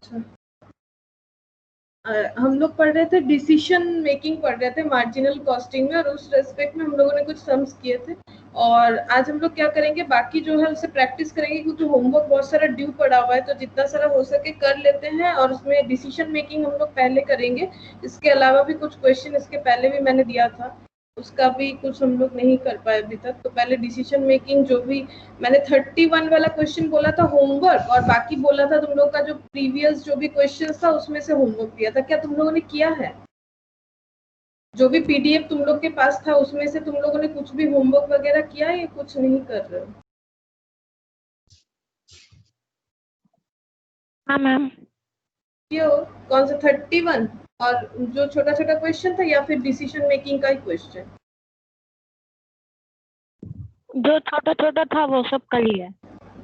अच्छा, हम लोग पढ़ रहे थे डिसीजन मेकिंग पढ़ रहे थे मार्जिनल कॉस्टिंग में, और उस रेस्पेक्ट में हम लोगों ने कुछ सम्स किए थे। और आज हम लोग क्या करेंगे, बाकी जो है उसे प्रैक्टिस करेंगे, क्योंकि होमवर्क बहुत सारा ड्यू पड़ा हुआ है, तो जितना सारा हो सके कर लेते हैं। और उसमें डिसीजन मेकिंग हम लोग पहले करेंगे। इसके अलावा भी कुछ क्वेश्चन इसके पहले भी मैंने दिया था, उसका भी कुछ हम लोग नहीं कर पाए अभी तक। तो पहले डिसीजन मेकिंग, जो भी मैंने 31 वाला क्वेश्चन बोला था होमवर्क, और बाकी बोला था तुम लोग का जो प्रीवियस जो भी क्वेश्चन था उसमें से होमवर्क दिया था, क्या तुम लोगों ने किया है? जो भी पीडीएफ तुम लोग के पास था उसमें से तुम लोगों ने कुछ भी होमवर्क वगैरह किया या कुछ नहीं कर रहे हो? हाँ मैम। क्यों? कौन सा 31 और जो छोटा छोटा क्वेश्चन था, या फिर डिसीजन मेकिंग का ही क्वेश्चन? जो छोटा छोटा था वो सब कर लिया।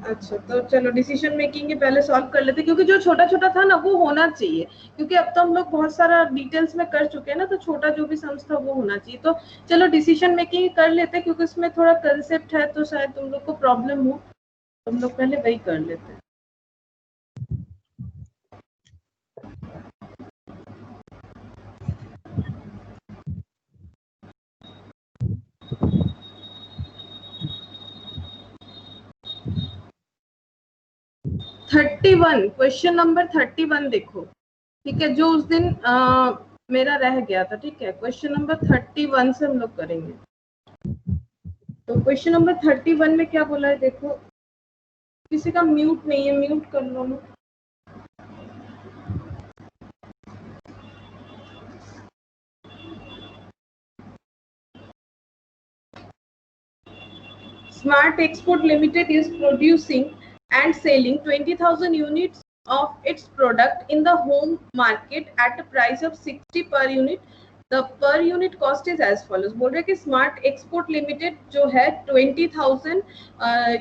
अच्छा, तो चलो डिसीजन मेकिंग के पहले सॉल्व कर लेते, क्योंकि जो छोटा छोटा था ना वो होना चाहिए, क्योंकि अब तो हम लोग बहुत सारा डिटेल्स में कर चुके हैं ना, तो छोटा जो भी सम्स था वो होना चाहिए। तो चलो डिसीजन मेकिंग कर लेते, क्योंकि इसमें थोड़ा कंसेप्ट है, तो शायद तुम लोग को प्रॉब्लम हो, हम लोग पहले वही कर लेते हैं। क्वेश्चन नंबर 31 देखो, ठीक है, जो उस दिन मेरा रह गया था, ठीक है। क्वेश्चन नंबर 31 से हम लोग करेंगे। तो क्वेश्चन नंबर 31 में क्या बोला है देखो, किसी का म्यूट नहीं है, म्यूट कर लो ना। Smart Export Limited is producing and selling 20,000 units of its product in the home market at a price of 60 per unit. The per unit cost is as follows. बोल रहे कि स्मार्ट एक्सपोर्ट लिमिटेड जो है 20,000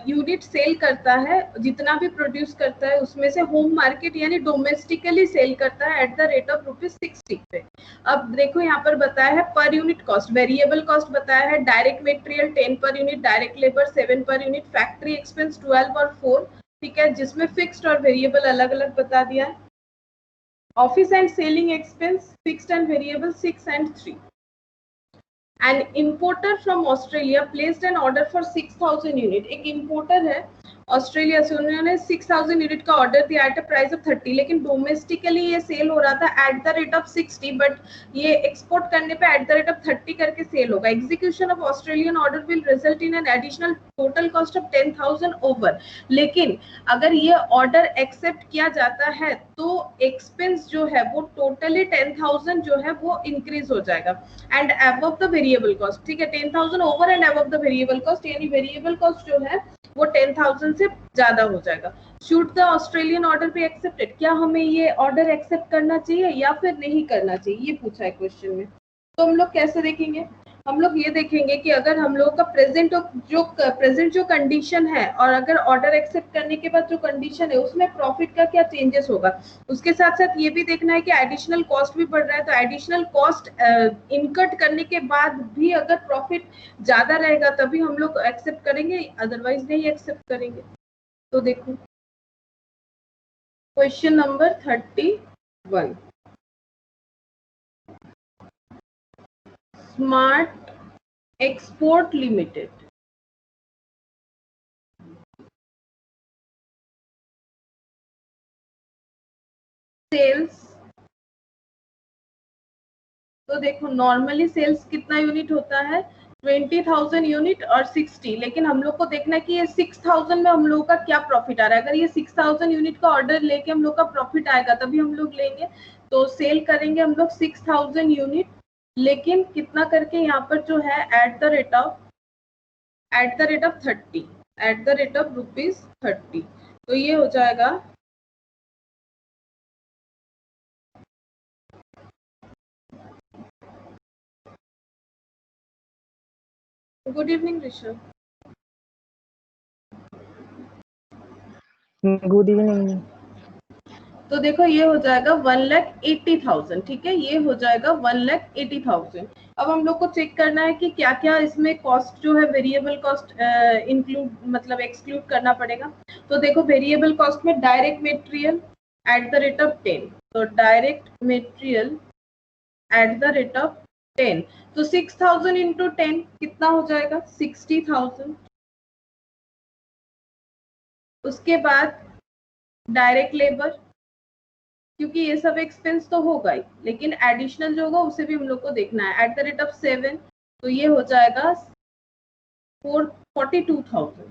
unit cell करता है, जितना भी produce करता है उसमें से होम मार्केट यानी डोमेस्टिकली सेल करता है एट द रेट ऑफ ₹60 पे। अब देखो यहाँ पर बताया है per unit cost, variable cost बताया है, direct material 10 per unit, direct labour 7 per unit, factory expense 12 और 4, ठीक है, जिसमें फिक्स्ड और वेरिएबल अलग अलग बता दिया है। Office and selling expense fixed and variable 6 and 3। An importer from Australia placed an order for 6,000 unit. एक इंपोर्टर है ऑस्ट्रेलिया से, उन्होंने 6,000 यूनिट का ऑर्डर दिया एट अ प्राइस ऑफ 30, लेकिन डोमेस्टिकली ये सेल हो रहा था eight the rate of 60, but ये एक्सपोर्ट करने पे एट द रेट ऑफ 30 करके सेल होगा। Execution of Australian order will result in an additional total cost of 10,000 over. लेकिन अगर ये ऑर्डर एक्सेप्ट किया जाता है तो एक्सपेंस जो है वो टोटली 10,000 जो है वो इंक्रीज हो जाएगा and above the variable cost, ठीक है, 10,000 over and above the variable cost, यानी वेरिएबल कॉस्ट जो है वो 10,000 से ज्यादा हो जाएगा। Should the Australian order be accepted, क्या हमें ये ऑर्डर एक्सेप्ट करना चाहिए या फिर नहीं करना चाहिए, ये पूछा है क्वेश्चन में। तो हम लोग कैसे देखेंगे, हम लोग ये देखेंगे कि अगर हम लोगों का प्रेजेंट जो कंडीशन है, और अगर ऑर्डर एक्सेप्ट करने के बाद जो कंडीशन है उसमें प्रॉफिट का क्या चेंजेस होगा। उसके साथ साथ ये भी देखना है कि एडिशनल कॉस्ट भी बढ़ रहा है, तो एडिशनल कॉस्ट इनकट करने के बाद भी अगर प्रॉफिट ज्यादा रहेगा तभी हम लोग एक्सेप्ट करेंगे, अदरवाइज नहीं एक्सेप्ट करेंगे। तो देखो question number 31, smart export limited sales, तो देखो नॉर्मली सेल्स कितना यूनिट होता है 20,000 यूनिट और 60, लेकिन हम लोग को देखना है कि ये 6,000 में हम लोग का क्या प्रॉफिट आ रहा है। अगर ये 6,000 यूनिट का ऑर्डर लेके हम लोग का प्रॉफिट आएगा तभी हम लोग लेंगे, तो सेल करेंगे हम लोग 6,000 यूनिट, लेकिन कितना करके यहाँ पर जो है at the rate of 30, eight the rate of ₹30। तो ये हो जाएगा good evening Rishabh. Good evening. तो देखो ये हो जाएगा 1,80,000, ठीक है, ये हो जाएगा 1,80,000। अब हम लोग को चेक करना है कि क्या क्या इसमें कॉस्ट जो है वेरिएबल कॉस्ट इंक्लूड मतलब एक्सक्लूड करना पड़ेगा। तो देखो वेरिएबल कॉस्ट में direct material at the rate of 10. तो direct material at the rate of 10, तो 6000 into 10 कितना हो जाएगा 60,000. उसके बाद डायरेक्ट लेबर, क्योंकि ये सब एक्सपेंस तो होगा ही, लेकिन एडिशनल जो होगा उसे भी हम लोग को देखना है. एट द रेट ऑफ 7, तो ये हो जाएगा 42,000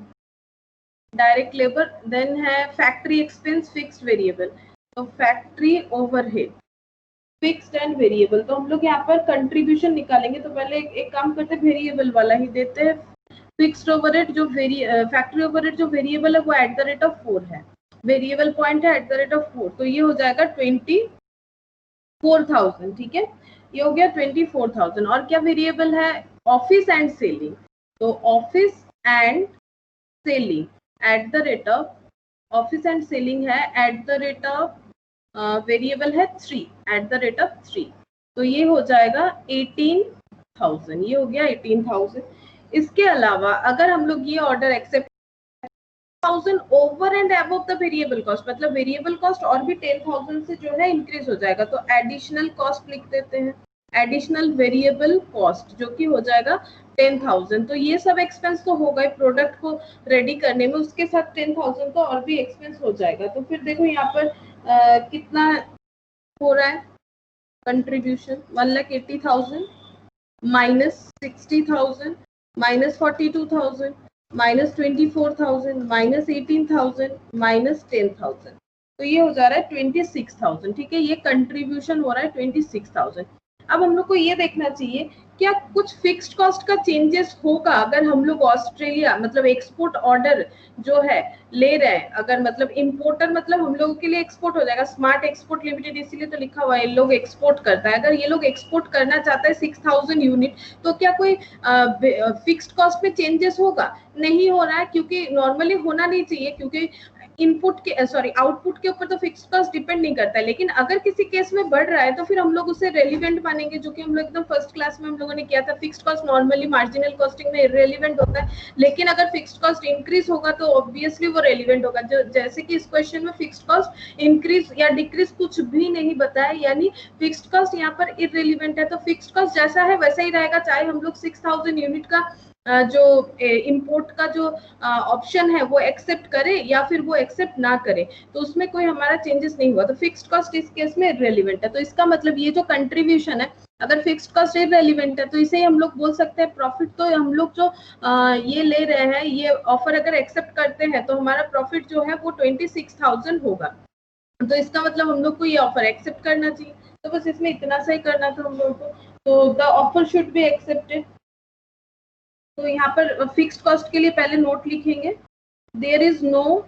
डायरेक्ट लेबर. देन है फैक्ट्री एक्सपेंस फिक्स्ड वेरिएबल, तो factory overhead fixed and variable. तो हम लोग यहाँ पर कंट्रीब्यूशन निकालेंगे, तो पहले एक काम करते हैं, वेरिएबल वाला ही देते हैं. फिक्स्ड ओवरहेड जो फैक्ट्री ओवरहेड जो वेरिएबल है वो एट द रेट ऑफ 4 है, वेरिएबल पॉइंट है एट द रेट ऑफ 4, तो ये हो जाएगा 24,000. ठीक है, ये हो गया 24,000. और क्या वेरिएबल है, ऑफिस एंड सेलिंग, तो office and selling at the rate of, office and selling है at the rate of variable है 3, एट द रेट ऑफ 3, तो ये हो जाएगा 18,000. ये हो गया 18,000. इसके अलावा अगर हम लोग ये order accept 10,000 over and above the variable cost, मतलब वेरिएबल कॉस्ट और भी 10,000 से जो है इंक्रीज हो जाएगा, तो एडिशनल कॉस्ट लिख देते हैं, एडिशनल वेरिएबल कॉस्ट, जो कि हो जाएगा 10,000. तो ये सब एक्सपेंस तो होगा ही प्रोडक्ट को रेडी करने में, उसके साथ 10,000 तो और भी एक्सपेंस हो जाएगा. तो फिर देखो यहाँ पर कितना हो रहा है contribution, 1,80,000 minus 60,000 minus 42,000 minus 24,000 minus 18,000 minus 10,000, तो ये हो जा रहा है 26,000. ठीक है, ये कंट्रीब्यूशन हो रहा है 26,000. अब हम लोग को ये देखना चाहिए क्या कुछ फिक्स्ड कॉस्ट का चेंजेस होगा अगर हम लोग ऑस्ट्रेलिया मतलब एक्सपोर्ट ऑर्डर जो है ले रहे हैं. अगर मतलब इंपोर्टर मतलब हम लोगों के लिए एक्सपोर्ट हो जाएगा, स्मार्ट एक्सपोर्ट लिमिटेड इसीलिए तो लिखा हुआ है, ये लोग एक्सपोर्ट करता है. अगर ये लोग एक्सपोर्ट करना चाहता है 6,000 यूनिट, तो क्या कोई फिक्स्ड कॉस्ट में चेंजेस होगा? नहीं हो रहा है, क्योंकि नॉर्मली होना नहीं चाहिए, क्योंकि इनपुट के आउटपुट के ऊपर तो फिक्स्ड कॉस्ट डिपेंड नहीं करता है. लेकिन अगर किसी केस में बढ़ रहा है तो फिर हम लोग उसे रेलिवेंट मानेंगे, जो कि हम लोग एकदम फर्स्ट क्लास में हम लोगों ने किया था. Fixed cost normally marginal costing में इररिलेवेंट होता है, लेकिन अगर फिक्स्ड कॉस्ट इंक्रीज होगा तो ऑब्वियसली वो रेलिवेंट होगा. जो जैसे कि इस क्वेश्चन में फिक्स्ड कॉस्ट इंक्रीज या डिक्रीज कुछ भी नहीं बताया, यानी फिक्स्ड कॉस्ट यहाँ पर इररिलेवेंट है. तो फिक्स्ड कॉस्ट जैसा है वैसा ही रहेगा, चाहे हम लोग 6,000 यूनिट का जो इंपोर्ट का जो ऑप्शन है वो एक्सेप्ट करे या फिर वो एक्सेप्ट ना करे, तो उसमें कोई हमारा चेंजेस नहीं हुआ. तो फिक्स्ड कॉस्ट इस केस में इररिलेवेंट है. तो इसका मतलब ये जो कंट्रीब्यूशन है, अगर फिक्स्ड कॉस्ट इररिलेवेंट है तो इसे हम लोग बोल सकते हैं प्रॉफिट. तो हम लोग जो ये ले रहे हैं, ये ऑफर अगर एक्सेप्ट करते हैं तो हमारा प्रॉफिट जो है वो 26,000 होगा. तो इसका मतलब हम लोग को ये ऑफर एक्सेप्ट करना चाहिए. तो बस इसमें इतना सा ही करना था हम लोगों को. तो the offer should be accepted. तो यहाँ पर फिक्स्ड कॉस्ट के लिए पहले नोट लिखेंगे, देयर इज नो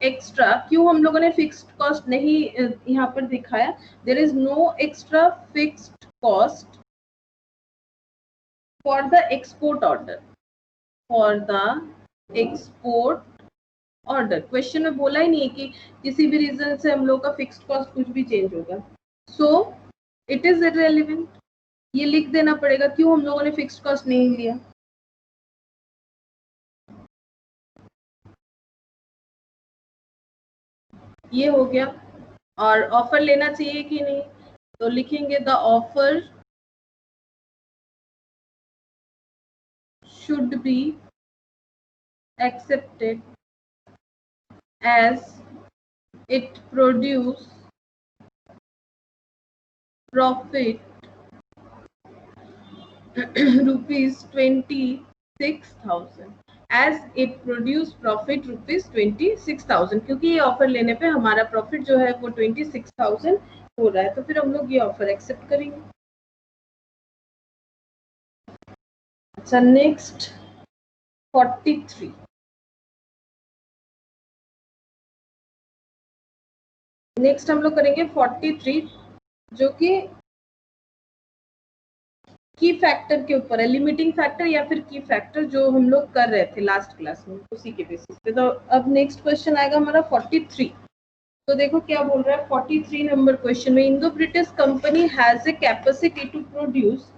एक्स्ट्रा. क्यों हम लोगों ने फिक्स्ड कॉस्ट नहीं यहाँ पर दिखाया? There is no extra fixed cost for the export order, for the export order. Question में बोला ही नहीं है कि किसी भी रीजन से हम लोग का फिक्स्ड कॉस्ट कुछ भी चेंज होगा. So it is irrelevant. ये लिख देना पड़ेगा क्यों हम लोगों ने फिक्स्ड कॉस्ट नहीं लिया. ये हो गया. और ऑफर लेना चाहिए कि नहीं, तो लिखेंगे the offer should be accepted as it produce profit rupees 26,000, as it produce profit rupees 26,000. क्योंकि ये ऑफर लेने पे हमारा प्रॉफिट जो है वो 26,000 हो रहा है, तो फिर हम लोग ये ऑफर एक्सेप्ट करेंगे. अच्छा, नेक्स्ट 43. नेक्स्ट हम लोग करेंगे 43, जो कि की फैक्टर के ऊपर है, लिमिटिंग फैक्टर या फिर की फैक्टर, जो हम लोग कर रहे थे लास्ट क्लास में, उसी के बेसिस पे. तो अब नेक्स्ट क्वेश्चन आएगा हमारा 43. तो देखो क्या बोल रहा है 43 नंबर क्वेश्चन में, Indo British company has a capacity to produce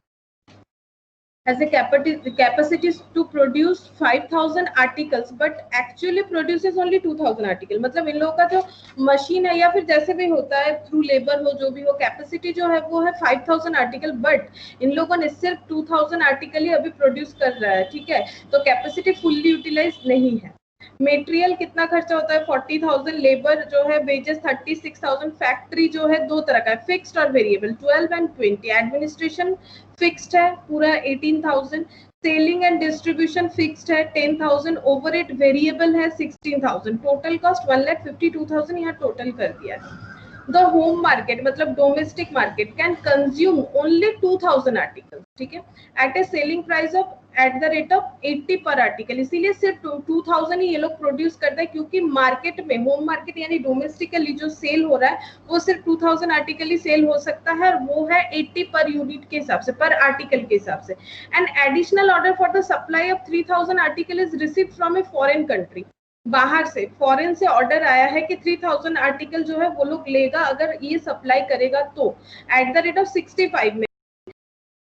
has a capacity to produce 5000 articles but actually produces only 2000 article. मतलब इन लोगों का जो मशीन है या फिर जैसे भी होता है थ्रू लेबर हो जो भी हो, कैपेसिटी जो है वो है 5000 आर्टिकल, बट इन लोगों ने सिर्फ 2000 आर्टिकल ही अभी प्रोड्यूस कर रहा है, ठीक है, तो कैपेसिटी फुल्ली यूटिलाइज नहीं है। मेटेरियल कितना खर्चा होता है 40,000, लेबर जो है वेजेस 36,000, फैक्ट्री जो है दो तरह का है, फिक्स्ड और वेरिएबल 12 एंड 20, एडमिनिस्ट्रेशन फिक्स्ड है पूरा 18,000, सेलिंग एंड डिस्ट्रीब्यूशन फिक्स्ड है 10,000, ओवरहेड वेरिएबल है 16,000, टोटल कॉस्ट 1,52,000 यहाँ टोटल कर दिया है। द होम मार्केट मतलब domestic market can consume only 2000 article, ठीक है, at a selling price of at the rate of 80 per article, इसीलिए सिर्फ 2000 ही ये लोग प्रोड्यूस करते हैं क्योंकि मार्केट में होम मार्केट यानी डोमेस्टिकली जो सेल हो रहा है वो सिर्फ 2000 आर्टिकल ही सेल हो सकता है, और वो है 80 पर यूनिट के हिसाब से, पर आर्टिकल के हिसाब से। And additional order for the supply of 3000 article is received from a foreign country, बाहर से फॉरेन से ऑर्डर आया है कि 3000 आर्टिकल जो है वो लोग लेगा अगर ये सप्लाई करेगा तो, एट द रेट ऑफ 65 में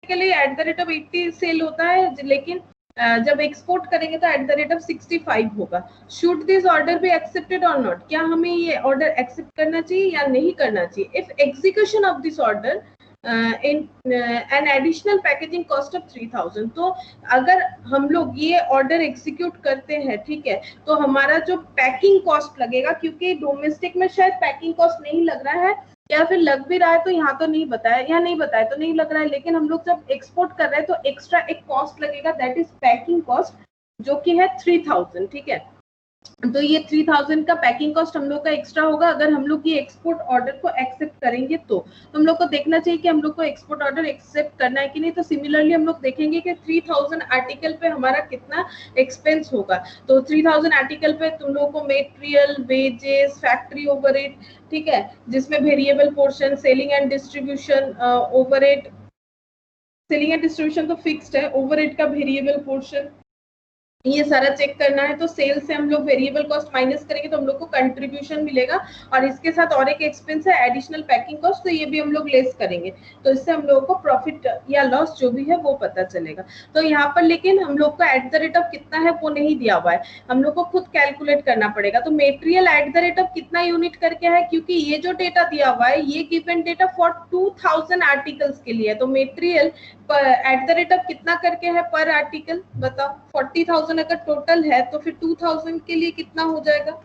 के लिए at the rate of 80 sale होता है, लेकिन जब एक्सपोर्ट करेंगे तो एट द रेट ऑफ 65 होगा। Should this order be accepted और नॉट, क्या हमें ये ऑर्डर एक्सेप्ट करना चाहिए या नहीं करना चाहिए। If execution of this order in an additional packaging cost of 3000, तो अगर हम लोग ये ऑर्डर एग्जीक्यूट करते हैं, ठीक है, तो हमारा जो पैकिंग कॉस्ट लगेगा, क्योंकि डोमेस्टिक में शायद पैकिंग कॉस्ट नहीं लग रहा है या फिर लग भी रहा है तो यहाँ तो नहीं बताया, या नहीं बताया तो नहीं लग रहा है, लेकिन हम लोग जब एक्सपोर्ट कर रहे हैं तो एक्स्ट्रा एक कॉस्ट लगेगा, दैट इज पैकिंग कॉस्ट, जो कि है 3000, ठीक है, तो ये 3000 का पैकिंग कॉस्ट हम लोग का एक्स्ट्रा होगा अगर हम लोग ये एक्सपोर्ट ऑर्डर को एक्सेप्ट करेंगे तो हम लोग को देखना चाहिए कि हम लोग को एक्सपोर्ट ऑर्डर एक्सेप्ट करना है कि नहीं। तो सिमिलरली हम लोग देखेंगे कि 3000 आर्टिकल पे हमारा कितना एक्सपेंस होगा, तो 3000 आर्टिकल पे तुम लोगों को मेटेरियल, वेजेस, फैक्ट्री ओवरहेड, ठीक है, जिसमें variable portion, selling and distribution, overhead, selling and distribution तो फिक्स्ड है, ओवरहेड का वेरिएबल पोर्शन ये सारा चेक करना है। तो सेल से हम लोग वेरिएबल कॉस्ट माइनस करेंगे तो हम लोग को कंट्रीब्यूशन मिलेगा, और इसके साथ और एक एक्सपेंस है एडिशनल पैकिंग कॉस्ट, तो ये भी हम लोग लेस करेंगे, तो इससे हम लोगों को प्रॉफिट या लॉस जो भी है वो पता चलेगा। तो यहाँ पर लेकिन हम लोग को एट द रेट ऑफ कितना है वो नहीं दिया हुआ है, हम लोग को खुद कैलकुलेट करना पड़ेगा। तो material eight the rate of कितना यूनिट करके है, क्योंकि ये जो डेटा दिया हुआ है ये गिवन डेटा फॉर 2000 आर्टिकल्स के लिए है, तो material eight the rate of कितना करके है पर आर्टिकल, बताओ 40,000 अगर टोटल है तो फिर 2000 के लिए कितना हो जाएगा।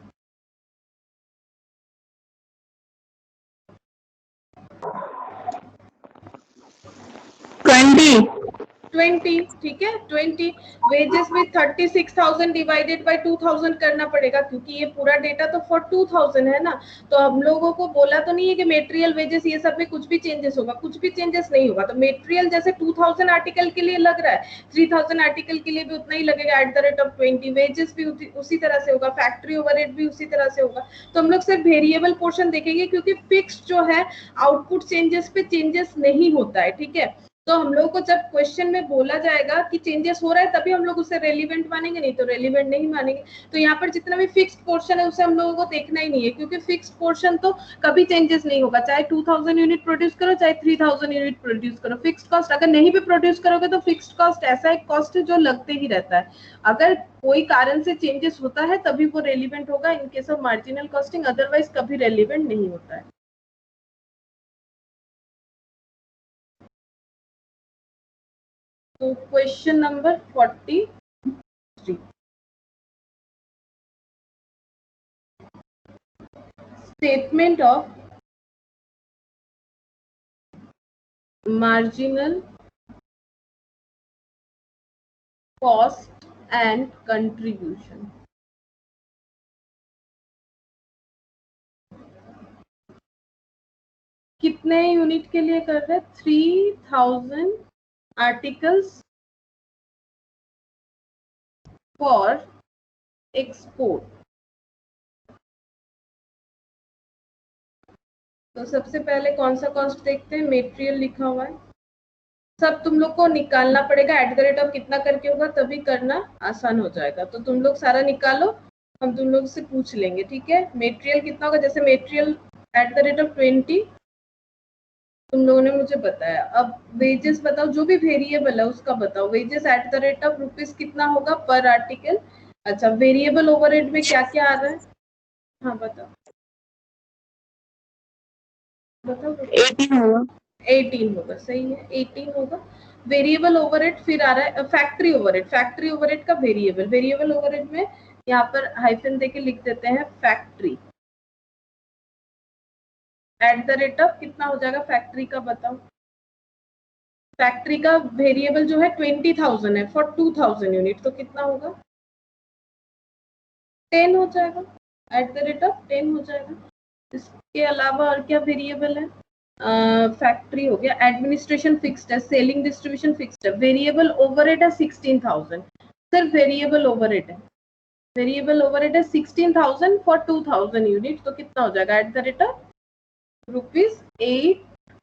20, ठीक है, 20 वेजेस में 36,000 डिवाइडेड बाय 2000 करना पड़ेगा, क्योंकि ये पूरा डेटा तो फॉर 2000 है ना। तो हम लोगों को बोला तो नहीं है कि मेटेरियल, वेजेस ये सब में कुछ भी चेंजेस होगा, कुछ भी चेंजेस नहीं होगा। तो मेटेरियल जैसे 2000 आर्टिकल के लिए लग रहा है, 3000 आर्टिकल के लिए भी उतना ही लगेगा eight the rate of 20, wages भी उसी तरह से होगा, फैक्ट्री ओवरहेड भी उसी तरह से होगा। तो हम लोग सिर्फ वेरिएबल पोर्शन देखेंगे, क्योंकि फिक्स जो है आउटपुट चेंजेस पे चेंजेस नहीं होता है, ठीक है। तो हम लोग को जब क्वेश्चन में बोला जाएगा कि चेंजेस हो रहा है तभी हम लोग उसे रेलिवेंट मानेंगे, नहीं तो रेलिवेंट नहीं मानेंगे। तो यहाँ पर जितना भी फिक्स्ड पोर्शन है उसे हम लोगों को देखना ही नहीं है, क्योंकि फिक्स्ड पोर्शन तो कभी चेंजेस नहीं होगा, चाहे 2000 यूनिट प्रोड्यूस करो चाहे 3000 यूनिट प्रोड्यूस करो। फिक्स्ड कॉस्ट अगर नहीं भी प्रोड्यूस करोगे तो फिक्स्ड कॉस्ट ऐसा एक कॉस्ट है जो लगते ही रहता है, अगर कोई कारण से चेंजेस होता है तभी वो रेलिवेंट होगा, in case of marginal costing, otherwise कभी रेलिवेंट नहीं होता है। तो question number 43, statement of marginal cost and contribution. कितने यूनिट के लिए कर रहे हैं, 3000 आर्टिकल्स फॉर एक्सपोर्ट। तो सबसे पहले कौन सा कॉस्ट देखते हैं, मेटेरियल लिखा हुआ है, सब तुम लोग को निकालना पड़ेगा, एट द रेट ऑफ कितना करके होगा तभी करना आसान हो जाएगा। तो तुम लोग सारा निकालो, हम तुम लोग से पूछ लेंगे, ठीक है। मेटेरियल कितना होगा, जैसे material eight the rate of 20, तुम लोगों ने मुझे बताया। अब वेजेस बताओ, जो भी वेरिएबल है उसका बताओ। Wages eight the rate of rupees कितना होगा पर आर्टिकल। अच्छा, वेरिएबल ओवरहेड में क्या क्या आ रहा है? हाँ बताओ बताओ। 18 होगा। 18 होगा, सही है, 18 होगा। वेरिएबल ओवरहेड फिर आ रहा है फैक्ट्री ओवरहेड। फैक्ट्री ओवरहेड का वेरिएबल, वेरिएबल ओवरहेड में यहाँ पर हाइफन देके लिख देते हैं factory. Eight the rate of कितना हो जाएगा फैक्ट्री का, बताओ। फैक्ट्री का वेरिएबल जो है 20,000 है फॉर 2,000 यूनिट, तो कितना होगा? 10 हो जाएगा। एट द रेट ऑफ 10 हो जाएगा। इसके अलावा और क्या वेरिएबल है? फैक्ट्री हो गया। एडमिनिस्ट्रेशन फिक्स्ड है, सेलिंग डिस्ट्रीब्यूशन फिक्स्ड है। वेरिएबल ओवरहेड है 16,000, सिर्फ वेरिएबल ओवरहेड है। वेरिएबल ओवरहेड है 16,000 फॉर 2,000 यूनिट, तो कितना हो जाएगा एट द रेट ऑफ ₹8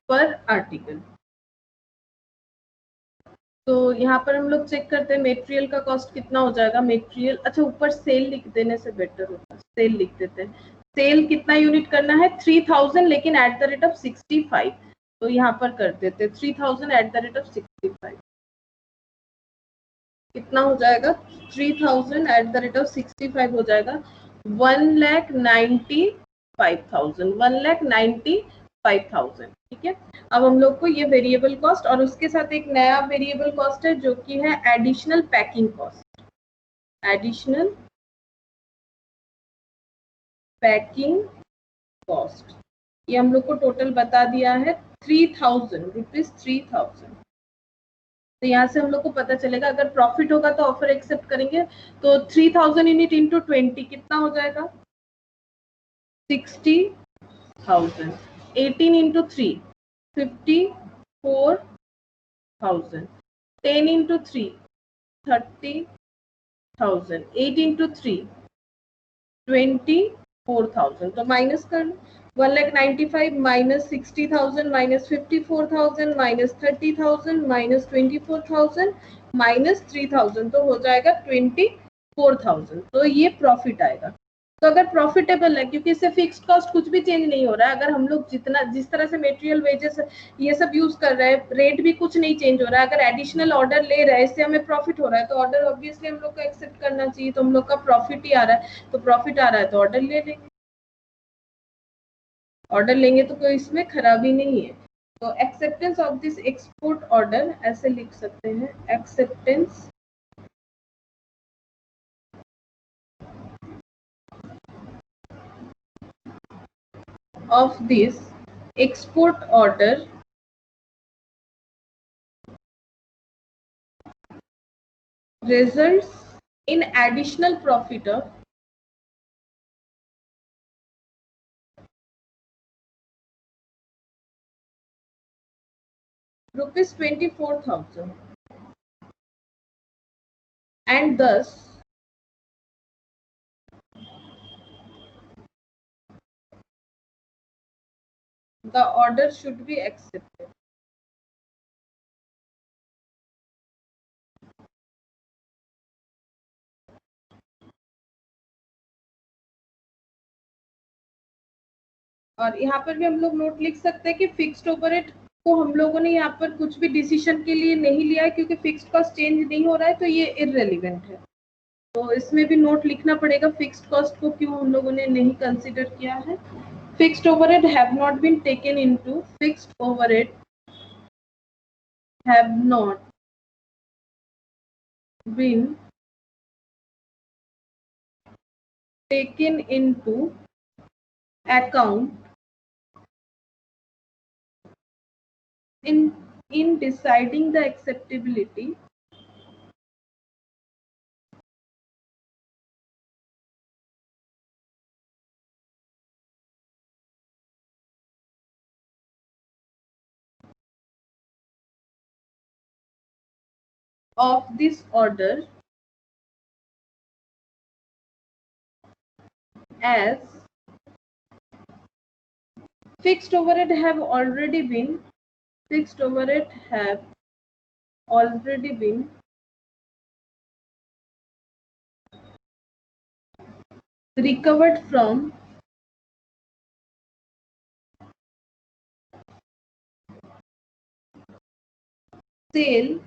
पर आर्टिकल। तो यहाँ पर हम लोग चेक करते हैं मेटेरियल का कॉस्ट कितना हो जाएगा। मेटेरियल, अच्छा ऊपर सेल लिख देने से बेटर होता है, सेल लिख देते हैं। सेल कितना यूनिट करना है? 3,000, लेकिन एट द रेट ऑफ 65। तो यहाँ पर कर देते 3,000 एट द रेट ऑफ 65। कितना हो जाएगा? 3,000 एट द रेट ऑफ 65 हो जाएगा 1,95,000। 1,95,000, ठीक है। अब हम लोग को ये वेरिएबल कॉस्ट और उसके साथ एक नया वेरिएबल कॉस्ट है जो कि है additional packing cost. Additional packing cost, ये हम लोग को टोटल बता दिया है 3,000 रुपीज। 3,000। तो यहाँ से हम लोग को पता चलेगा अगर प्रॉफिट होगा तो ऑफर एक्सेप्ट करेंगे। तो 3,000 यूनिट इंटू 20 कितना हो जाएगा? 60,000। 18 इंटू 3 54,000। 10 इंटू 3 30,000। 8 इंटू 3 24,000। तो माइनस कर लो। 1,95,000 minus 60,000 minus 54,000 minus 30,000 minus 24,000 minus 3,000, तो हो जाएगा 24,000। तो ये प्रॉफिट आएगा। तो अगर प्रॉफिटेबल है, क्योंकि इससे फिक्स्ड कॉस्ट कुछ भी चेंज नहीं हो रहा है, अगर हम लोग जिस तरह से मटेरियल वेजेस ये सब यूज कर रहे हैं, रेट भी कुछ नहीं चेंज हो रहा है, अगर एडिशनल ऑर्डर ले रहे हैं, इससे हमें प्रॉफिट हो रहा है, तो ऑर्डर ऑब्वियसली हम लोग को एक्सेप्ट करना चाहिए। तो हम लोग का प्रॉफिट ही आ रहा है, तो प्रॉफिट आ रहा है तो ऑर्डर ले लेंगे। ऑर्डर लेंगे तो कोई इसमें खराबी नहीं है। तो acceptance of this export order ऐसे लिख सकते हैं, acceptance of this export order results in additional profit of ₹24,000, and thus the order should be accepted. और यहाँ पर भी हम लोग नोट लिख सकते हैं कि फिक्स्ड ओवरहेड को हम लोगों ने यहाँ पर कुछ भी डिसीजन के लिए नहीं लिया है, क्योंकि फिक्स्ड कॉस्ट चेंज नहीं हो रहा है, तो ये इररेलेवेंट है। तो इसमें भी नोट लिखना पड़ेगा फिक्स्ड कॉस्ट को क्यों हम लोगों ने नहीं कंसीडर किया है। Fixed overhead have not been taken into, fixed overhead have not been taken into account in deciding the acceptability of this order, as fixed overhead have already been recovered from sale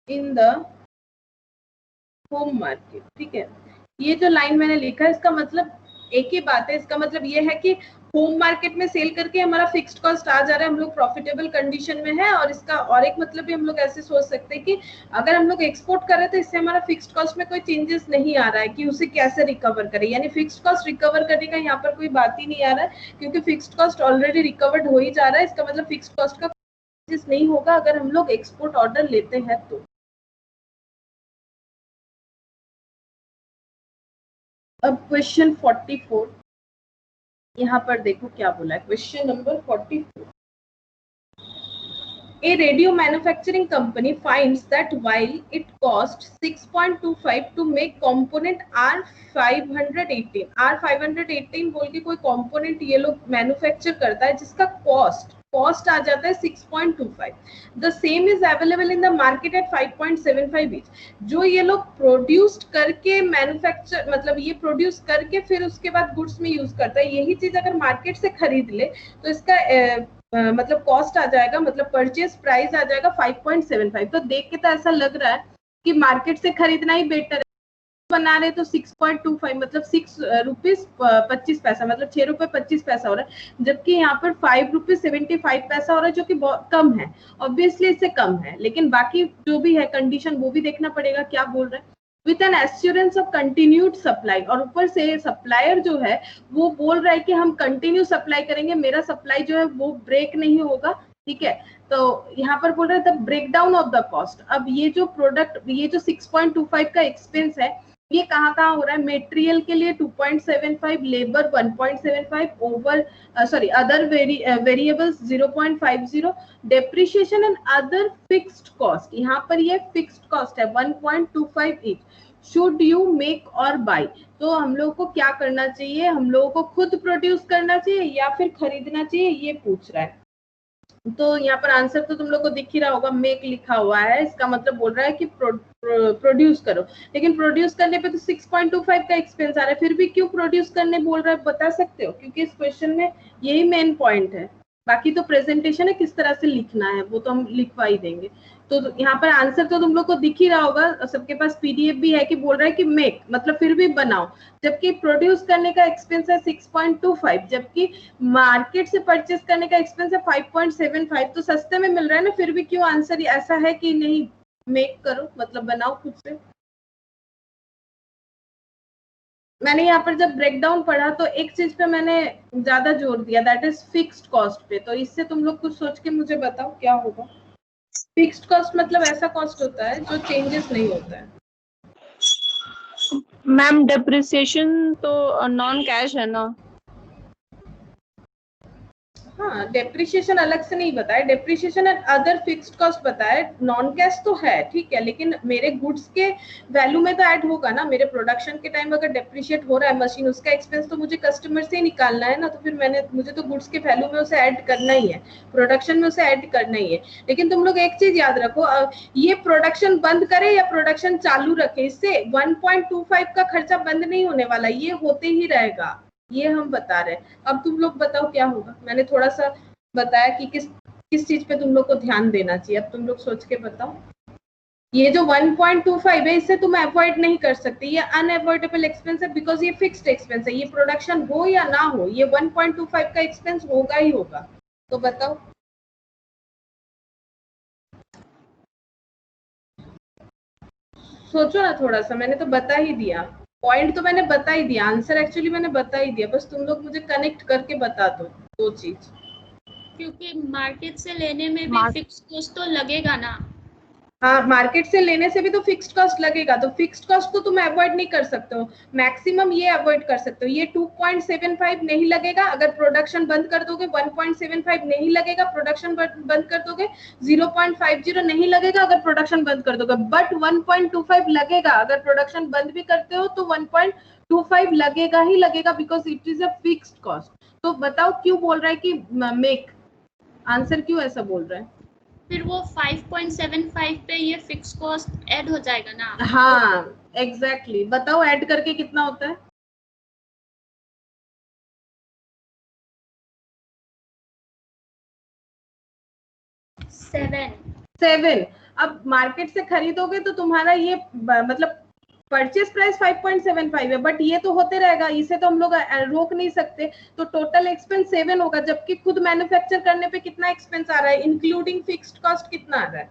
in the home market. ठीक है, ये जो line मैंने लिखा है इसका मतलब एक ही बात है, इसका मतलब ये है कि होम मार्केट में सेल करके हमारा फिक्स्ड कॉस्ट आ जा रहा है, हम लोग प्रॉफिटेबल कंडीशन में है। और इसका और एक मतलब भी हम लोग ऐसे सोच सकते हैं कि अगर हम लोग एक्सपोर्ट कर रहे हैं तो इससे हमारा फिक्स्ड कॉस्ट में कोई चेंजेस नहीं आ रहा है कि उसे कैसे रिकवर करें, यानी फिक्स्ड कॉस्ट रिकवर करने का यहाँ पर कोई बात ही नहीं आ रहा है, क्योंकि फिक्स्ड कॉस्ट ऑलरेडी रिकवर्ड हो ही जा रहा है। इसका मतलब फिक्स्ड कॉस्ट का चेंजेस नहीं होगा अगर हम लोग एक्सपोर्ट ऑर्डर लेते हैं तो। अब क्वेश्चन 44, यहाँ पर देखो क्या बोला है, question number 44। A radio manufacturing company finds that while it costs 6.25 to make component R518, R518 बोल के कोई component ये लोग मैन्युफैक्चर करता है जिसका कॉस्ट आ जाता है 6.25. The same is available in the market at 5.75 each. जो ये लोग प्रोड्यूस्ड करके मैन्युफैक्चर मतलब ये प्रोड्यूस करके फिर उसके बाद गुड्स में यूज करता है, यही चीज अगर मार्केट से खरीद ले तो इसका मतलब कॉस्ट आ जाएगा, मतलब परचेज प्राइस आ जाएगा 5.75. तो देख के तो ऐसा लग रहा है कि मार्केट से खरीदना ही बेटर है। बना रहे तो 6.25 मतलब 6 रुपीज 25 पैसा, मतलब 6 रुपए 25 पैसा हो रहा है, जबकि यहाँ पर 5 रुपीज 75 पैसा हो रहा है, जो कि बहुत कम है। ऑब्वियसली इससे कम है, लेकिन बाकी जो भी है कंडीशन वो भी देखना पड़ेगा क्या बोल रहे हैं। With an assurance of continued supply, और ऊपर से सप्लायर जो है वो बोल रहा है कि हम कंटिन्यू सप्लाई करेंगे, मेरा सप्लाई जो है वो ब्रेक नहीं होगा। ठीक है, तो यहाँ पर बोल रहे हैं the breakdown of the cost. अब ये जो प्रोडक्ट, ये जो 6.25 का एक्सपेंस है ये कहाँ कहाँ हो रहा है, मेटेरियल के लिए 2.75, labour 1.75, over sorry other variables 0.50, depreciation and other fixed cost, यहाँ पर ये फिक्स्ड कॉस्ट है 1.25 ईच। शुड यू मेक और बाय, तो हम लोगों को क्या करना चाहिए, हम लोगों को खुद प्रोड्यूस करना चाहिए या फिर खरीदना चाहिए, ये पूछ रहा है। तो यहाँ पर आंसर तो तुम लोग को दिख ही रहा होगा, मेक लिखा हुआ है, इसका मतलब बोल रहा है कि प्रोड्यूस करो। लेकिन प्रोड्यूस करने पे तो 6.25 का एक्सपेंस आ रहा है, फिर भी क्यों प्रोड्यूस करने बोल रहा है बता सकते हो, क्योंकि इस क्वेश्चन में यही मेन पॉइंट है। बाकी तो प्रेजेंटेशन है किस तरह से लिखना है वो तो हम लिखवा ही देंगे। तो यहाँ पर आंसर तो तुम लोग को दिख ही रहा होगा, सबके पास पीडीएफ भी है कि बोल रहा है कि मेक मतलब फिर भी बनाओ, जबकि प्रोड्यूस करने का एक्सपेंस है 6.25, जबकि मार्केट से परचेस करने का एक्सपेंस है 5.75, तो सस्ते में मिल रहा है ना, फिर भी क्यों आंसर ऐसा है कि नहीं मेक करो मतलब बनाओ खुद से। मैंने यहाँ पर जब ब्रेकडाउन पढ़ा तो एक चीज पे मैंने ज्यादा जोर दिया, दैट इज फिक्स्ड कॉस्ट पे। तो इससे तुम लोग कुछ सोच के मुझे बताओ क्या होगा। फिक्स्ड कॉस्ट मतलब ऐसा कॉस्ट होता है जो चेंजेस नहीं होता है। मैम डेप्रिसिएशन तो नॉन कैश है ना। हाँ, डेप्रिसिएशन अलग से नहीं बताया, depreciation and other fixed cost बताया, नॉन कैश तो है ठीक है, लेकिन मेरे गुड्स के वैल्यू में तो ऐड होगा ना। मेरे प्रोडक्शन के टाइम अगर डेप्रिशिएट हो रहा है मशीन, उसका एक्सपेंस तो मुझे कस्टमर से ही निकालना है ना, तो फिर मुझे तो गुड्स के वैल्यू में उसे ऐड करना ही है, प्रोडक्शन में उसे ऐड करना ही है। लेकिन तुम लोग एक चीज याद रखो, ये प्रोडक्शन बंद करे या प्रोडक्शन चालू रखे, इससे 1.25 का खर्चा बंद नहीं होने वाला, ये होते ही रहेगा, ये हम बता रहे हैं। अब तुम लोग बताओ क्या होगा। मैंने थोड़ा सा बताया कि किस चीज पे तुम लोग को ध्यान देना चाहिए, अब तुम लोग सोच के बताओ। ये जो 1.25 है इसे तुम अवॉइड नहीं कर सकते, ये अनअवॉइडेबल एक्सपेंस है, बिकॉज ये फिक्स्ड एक्सपेंस है, ये प्रोडक्शन हो या ना हो ये 1.25 का एक्सपेंस होगा ही होगा। तो बताओ सोचो ना थोड़ा सा, मैंने तो बता ही दिया, पॉइंट तो मैंने बता ही दिया, आंसर एक्चुअली मैंने बता ही दिया, बस तुम लोग मुझे कनेक्ट करके बता दो चीज। क्योंकि मार्केट से लेने में भी फिक्स कॉस्ट तो लगेगा ना। हाँ, मार्केट से लेने से भी तो फिक्स्ड कॉस्ट लगेगा, तो फिक्स्ड कॉस्ट को तुम अवॉइड नहीं कर सकते हो, मैक्सिमम ये अवॉइड कर सकते हो। ये 2.75 नहीं लगेगा अगर प्रोडक्शन बंद कर दोगे, 1.75 नहीं लगेगा प्रोडक्शन बंद कर दोगे, 0.50 नहीं लगेगा अगर प्रोडक्शन बंद कर दोगे, बट 1.25 लगेगा अगर प्रोडक्शन बंद भी करते हो तो 1.25 लगेगा ही लगेगा, because it is a fixed cost. तो बताओ क्यों बोल रहा है कि मेक, आंसर क्यों ऐसा बोल रहा है। फिर वो 5.75 पे ये फिक्स कॉस्ट ऐड हो जाएगा ना। हाँ एग्जैक्टली, बताओ ऐड करके कितना होता है। 7। अब मार्केट से खरीदोगे तो तुम्हारा ये मतलब परचेस प्राइस 5.75 है, बट ये तो होते रहेगा, इसे तो हम लोग रोक नहीं सकते, तो टोटल एक्सपेंस 7 होगा, जबकि खुद मैन्युफैक्चर करने पे कितना एक्सपेंस आ रहा है इंक्लूडिंग फिक्स्ड कॉस्ट, कितना आ रहा है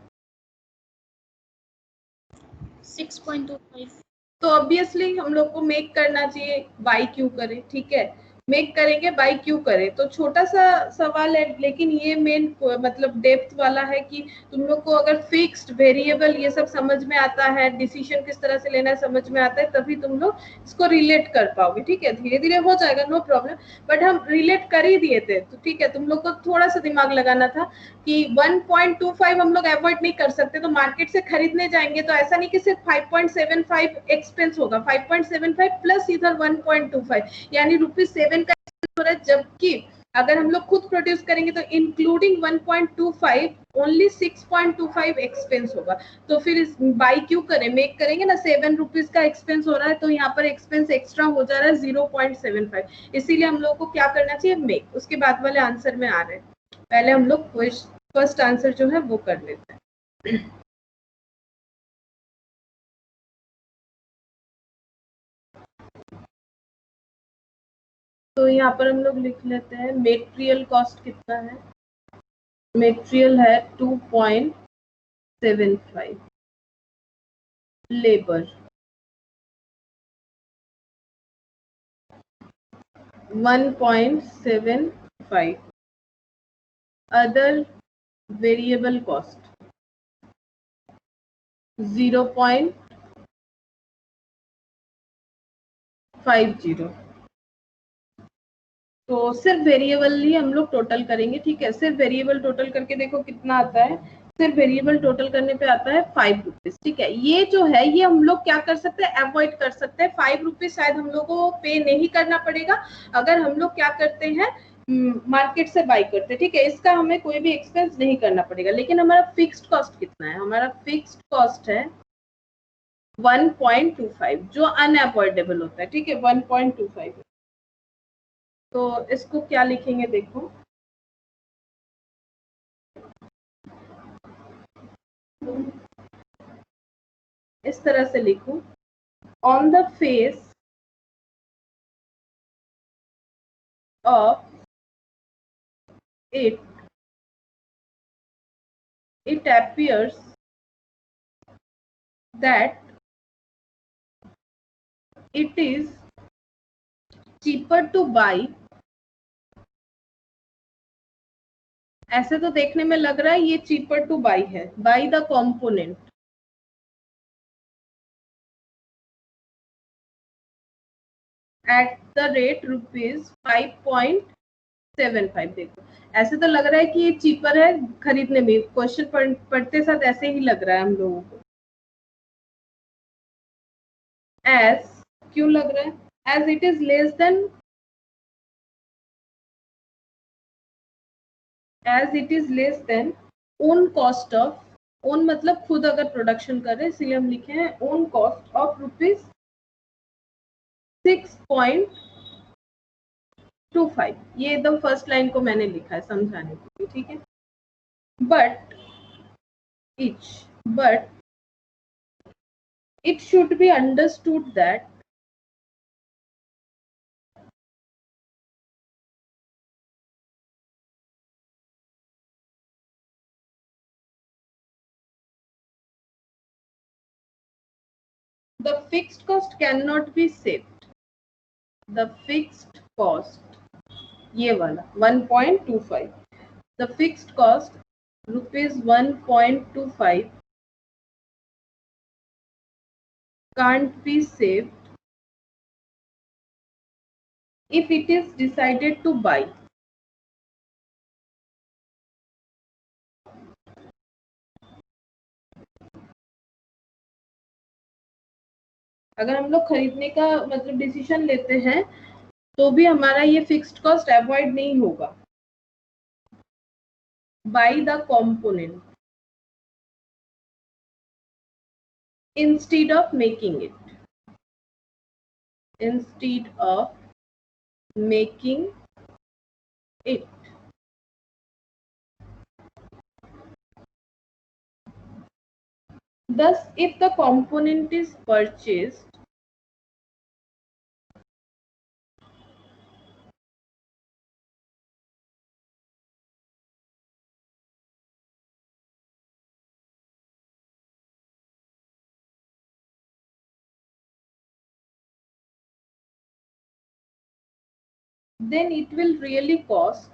6.25। तो ऑब्वियसली हम लोग को मेक करना चाहिए, बाई क्यों करें, ठीक है, मेक करेंगे बाई क्यों करें, तो छोटा सा सवाल है, लेकिन ये मेन मतलब डेप्थ वाला है कि तुम लोग को अगर फिक्स्ड वेरिएबल ये सब समझ में आता है, डिसीजन किस तरह से लेना है समझ में आता है, तभी तुम लोग इसको रिलेट कर पाओगे, ठीक है, धीरे धीरे हो जाएगा, नो प्रॉब्लम, बट हम रिलेट कर ही दिए थे, तो ठीक है, तुम लोग को थोड़ा सा दिमाग लगाना था कि 1.25 हम लोग अवॉइड नहीं कर सकते, तो मार्केट से खरीदने जाएंगे तो ऐसा नहीं कि सिर्फ 5.75 एक्सपेंस होगा, 5.75 प्लस इधर 1.25 यानी ₹7 का एक्सपेंस हो रहा है, जबकि अगर हम लोग खुद प्रोड्यूस करेंगे तो इंक्लूडिंग 1.25 ओनली 6.25 एक्सपेंस होगा, तो फिर इस बाई क्यों करें, मेक करेंगे ना, ₹7 का एक्सपेंस हो रहा है, तो यहाँ पर एक्सपेंस एक्स्ट्रा हो जा रहा है 0.75, इसीलिए हम लोग को क्या करना चाहिए, मेक, उसके बाद वाले आंसर में आ रहे हैं, पहले हम लोग फर्स्ट आंसर जो है वो कर लेते हैं। तो यहाँ पर हम लोग लिख लेते हैं मेटेरियल कॉस्ट कितना है, मेटेरियल है 2.75, लेबर 1.75, अदर वेरिएबल कॉस्ट 0.50, तो सिर्फ वेरिएबल ही हम लोग टोटल करेंगे, ठीक है, सिर्फ वेरिएबल टोटल करके देखो कितना आता है, सिर्फ वेरिएबल टोटल करने पे आता है ₹5, ठीक है, ये जो है ये हम लोग क्या कर सकते हैं, अवॉइड कर सकते हैं, ₹5 शायद हम लोग को पे नहीं करना पड़ेगा अगर हम लोग क्या करते हैं, मार्केट से बाई करते हैं, ठीक है, इसका हमें कोई भी एक्सपेंस नहीं करना पड़ेगा, लेकिन हमारा फिक्स्ड कॉस्ट कितना है, हमारा फिक्स्ड कॉस्ट है 1.25 जो अनअवॉइडेबल होता है, ठीक है, 1.25, तो इसको क्या लिखेंगे देखो, इस तरह से लिखो, on the face of it appears that it is cheaper to buy, ऐसे तो देखने में लग रहा है ये cheaper to buy है, buy the component at the rate ₹5.75, देखो ऐसे तो लग रहा है कि ये चीपर है खरीदने में, क्वेश्चन पढ़ते साथ ऐसे ही लग रहा है हम लोगों को, as क्यों लग रहा है, as it is less than own cost of, own मतलब खुद अगर प्रोडक्शन कर रहे हैं इसलिए हम लिखे हैं ओन कॉस्ट ऑफ ₹6.25, ये एकदम फर्स्ट लाइन को मैंने लिखा है समझाने के लिए, ठीक है, but it should be understood that the fixed cost cannot be saved, the fixed cost ये वाला 1.25, the fixed cost ₹1.25 can't be saved if it is decided to buy, अगर हम लोग खरीदने का मतलब डिसीजन लेते हैं तो भी हमारा ये फिक्स्ड कॉस्ट अवॉइड नहीं होगा, by the component instead of making it, Thus, if the component is purchased then it will really cost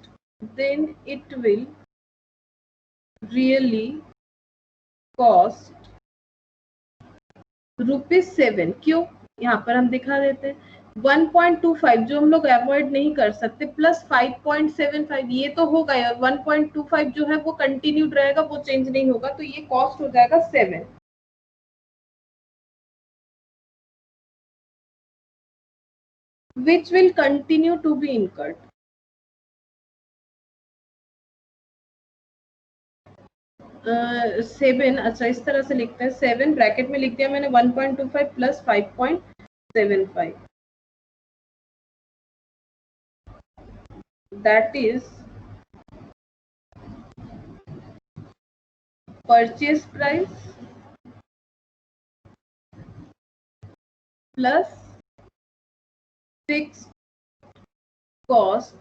₹7। क्यों? यहाँ पर हम दिखा देते हैं 1.25 जो हम लोग अवॉइड नहीं कर सकते प्लस 5.75 ये तो होगा यार 1.25 जो है वो कंटिन्यूड रहेगा, वो चेंज नहीं होगा, तो ये कॉस्ट हो जाएगा 7 which will continue to be incurred. Seven, अच्छा इस तरह से लिखते हैं 7 ब्रैकेट में लिख दिया मैंने 1.25 plus 5.75 that is purchase price plus fixed cost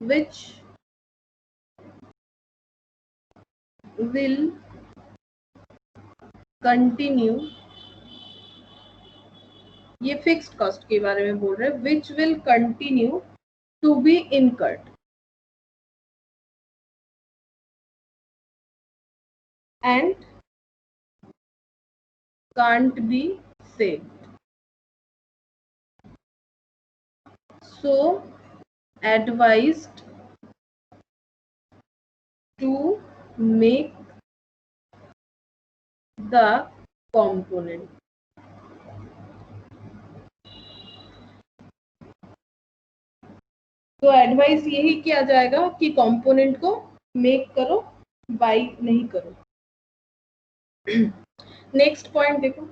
which will continue, ये फिक्स्ड कॉस्ट के बारे में बोल रहे हैं, which will continue to be incurred and can't be saved. So advised to make the component. तो एडवाइस यही किया जाएगा कि कंपोनेंट को मेक करो, बाई नहीं करो। नेक्स्ट पॉइंट देखो,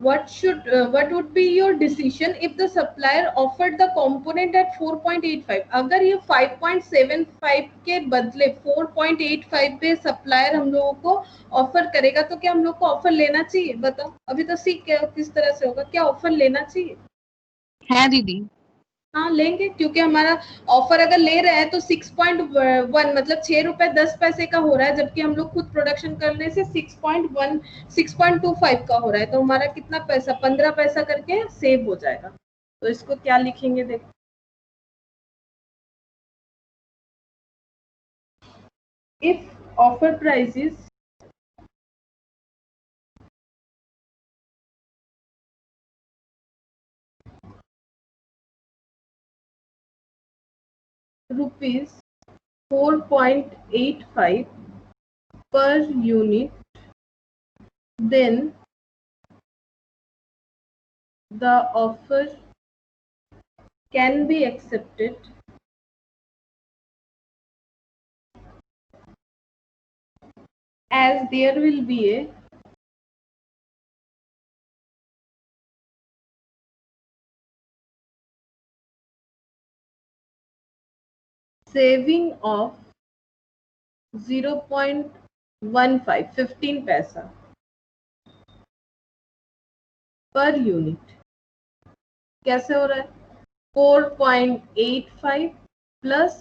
what would be your decision if the supplier offered the component at 4.85? अगर ये 5.75 के बदले 4.85 पे सप्लायर हम लोगों को ऑफर करेगा तो क्या हम लोग को ऑफर लेना चाहिए? बताओ, अभी तो सीख क्या किस तरह से होगा, क्या ऑफर लेना चाहिए? है दीदी। हाँ लेंगे, क्योंकि हमारा ऑफर अगर ले रहे हैं तो 6.1 मतलब 6 रुपए 10 पैसे का हो रहा है, जबकि हम लोग खुद प्रोडक्शन करने से 6.25 का हो रहा है, तो हमारा कितना पैसा 15 पैसा करके सेव हो जाएगा। तो इसको क्या लिखेंगे देखो, if offer price is ₹4.85 per unit, then the offer can be accepted as there will be a saving of 0.15 पैसा पर यूनिट। कैसे हो रहा है? 4.85 प्लस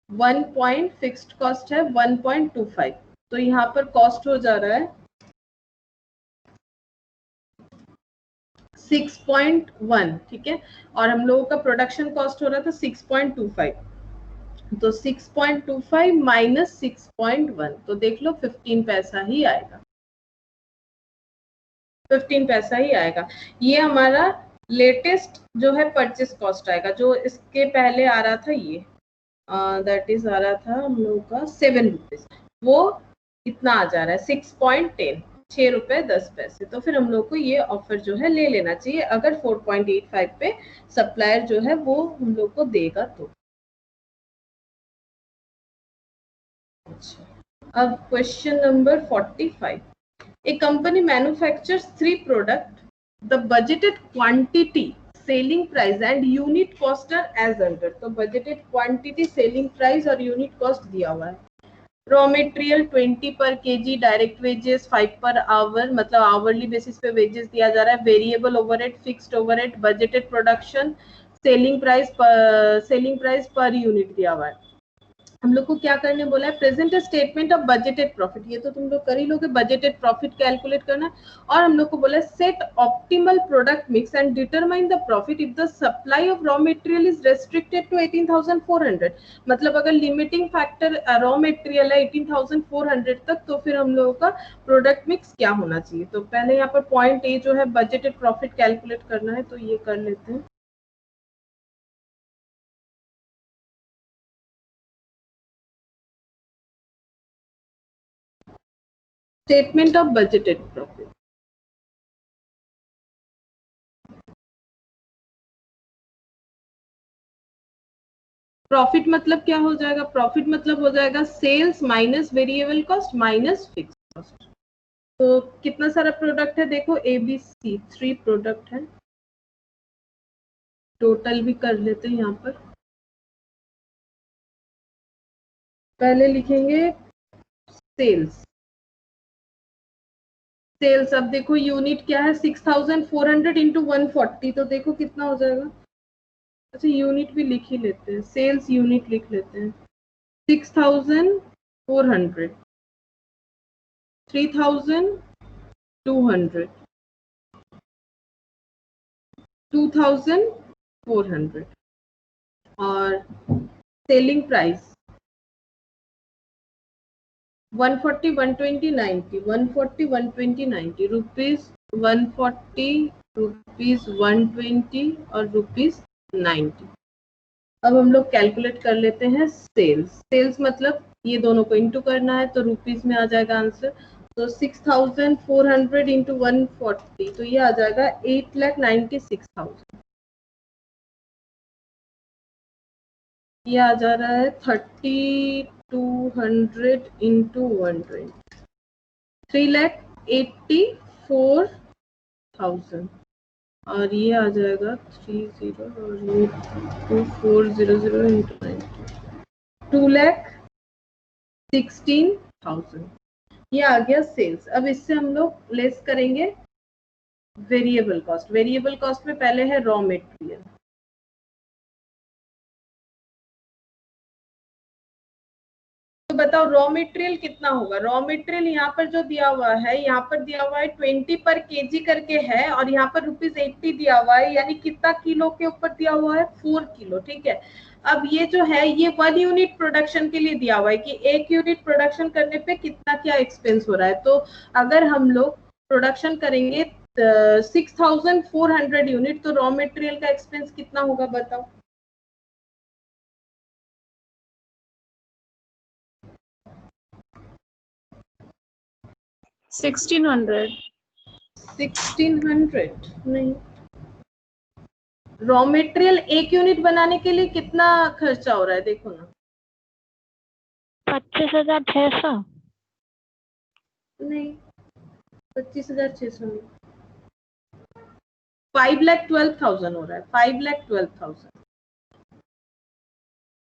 1 पॉइंट फिक्स्ड कॉस्ट है 1.25, तो यहाँ पर कॉस्ट हो जा रहा है 6.1, ठीक है, और हम लोगों का प्रोडक्शन कॉस्ट हो रहा था 6.25, तो 6.25 माइनस 6.1, तो देख लो 15 पैसा ही आएगा, 15 पैसा ही आएगा। ये हमारा लेटेस्ट जो है परचेस कॉस्ट आएगा, जो इसके पहले आ रहा था ये दैट इज आ रहा था हम लोगों का 7 रुपीज, वो इतना आ जा रहा है 6.10, 6 रुपए 10 पैसे। तो फिर हम लोग को ये ऑफर जो है ले लेना चाहिए अगर 4.85 पे सप्लायर जो है वो हम लोग को देगा तो। अब question number 45, a company manufactures 3 products, the budgeted quantity, selling price and unit cost are as under। तो budgeted quantity, selling price और unit cost दिया हुआ है। रॉ मटेरियल 20 पर KG, direct wages 5 per our, मतलब आवरली बेसिस पे wages दिया जा रहा है, variable overhead, fixed overhead, budgeted production, selling price per unit दिया हुआ है। हम लोग को क्या करने बोला है, present statement of budgeted profit, ये तो तुम लोग कर ही लोगे, बजटेड प्रॉफिट कैलकुलेट करना है। और हम लोग को बोला है set optimal product mix and determine the profit if the supply of raw material is restricted to 18,400, मतलब अगर लिमिटिंग फैक्टर रॉ मटेरियल है 18,400 तक, तो फिर हम लोगों का प्रोडक्ट मिक्स क्या होना चाहिए। तो पहले यहाँ पर पॉइंट ए जो है बजटेड प्रॉफिट कैलकुलेट करना है, तो ये कर लेते हैं। Statement of budgeted profit, profit मतलब क्या हो जाएगा, प्रॉफिट मतलब हो जाएगा sales minus variable cost minus fix cost. तो कितना सारा प्रोडक्ट है, देखो ABC 3 प्रोडक्ट है, टोटल भी कर लेते हैं यहाँ पर। पहले लिखेंगे सेल्स, सेल्स अब देखो यूनिट क्या है 6,400 इंटू 140, तो देखो कितना हो जाएगा। अच्छा यूनिट भी लिख ही लेते हैं, सेल्स यूनिट लिख लेते हैं, 6,400, 3,200, 2,400, और सेलिंग प्राइस 140, 120, 90, 140, 120, 90 रुपीज, 140 रुपीज, 120 और रुपीज 90। अब हम लोग कैलकुलेट कर लेते हैं सेल्स, सेल्स मतलब ये दोनों को इंटू करना है, तो रुपीज में आ जाएगा आंसर। तो 6,400 इंटू 140, तो ये आ जाएगा 8,96,000। ये आ जा रहा है 3,200 इंटू 120, 3,84,000, और ये आ जाएगा 30 और ये 2,400 इंटू 2,16,000। ये आ गया सेल्स। अब इससे हम लोग लेस करेंगे वेरिएबल कॉस्ट, वेरिएबल कॉस्ट में पहले है रॉ मटेरियल, तो बताओ रॉ मटेरियल कितना होगा। रॉ मटेरियल यहाँ पर जो दिया हुआ है, यहाँ पर दिया हुआ है 20 पर केजी करके है, और यहाँ पर ₹80 दिया हुआ है, यानी कितना किलो के ऊपर दिया हुआ है, 4 किलो, ठीक है। अब ये जो है ये 1 यूनिट प्रोडक्शन के लिए दिया हुआ है कि 1 यूनिट प्रोडक्शन करने पे कितना क्या एक्सपेंस हो रहा है। तो अगर हम लोग प्रोडक्शन करेंगे 6,400 यूनिट, तो रॉ मटेरियल का एक्सपेंस कितना होगा बताओ। $1,600 नहीं, रॉ मटेरियल 1 यूनिट बनाने के लिए कितना खर्चा हो रहा है, देखो ना। 25,600। नहीं, 25,600 नहीं, 5,12,000 हो रहा है, 5,12,000।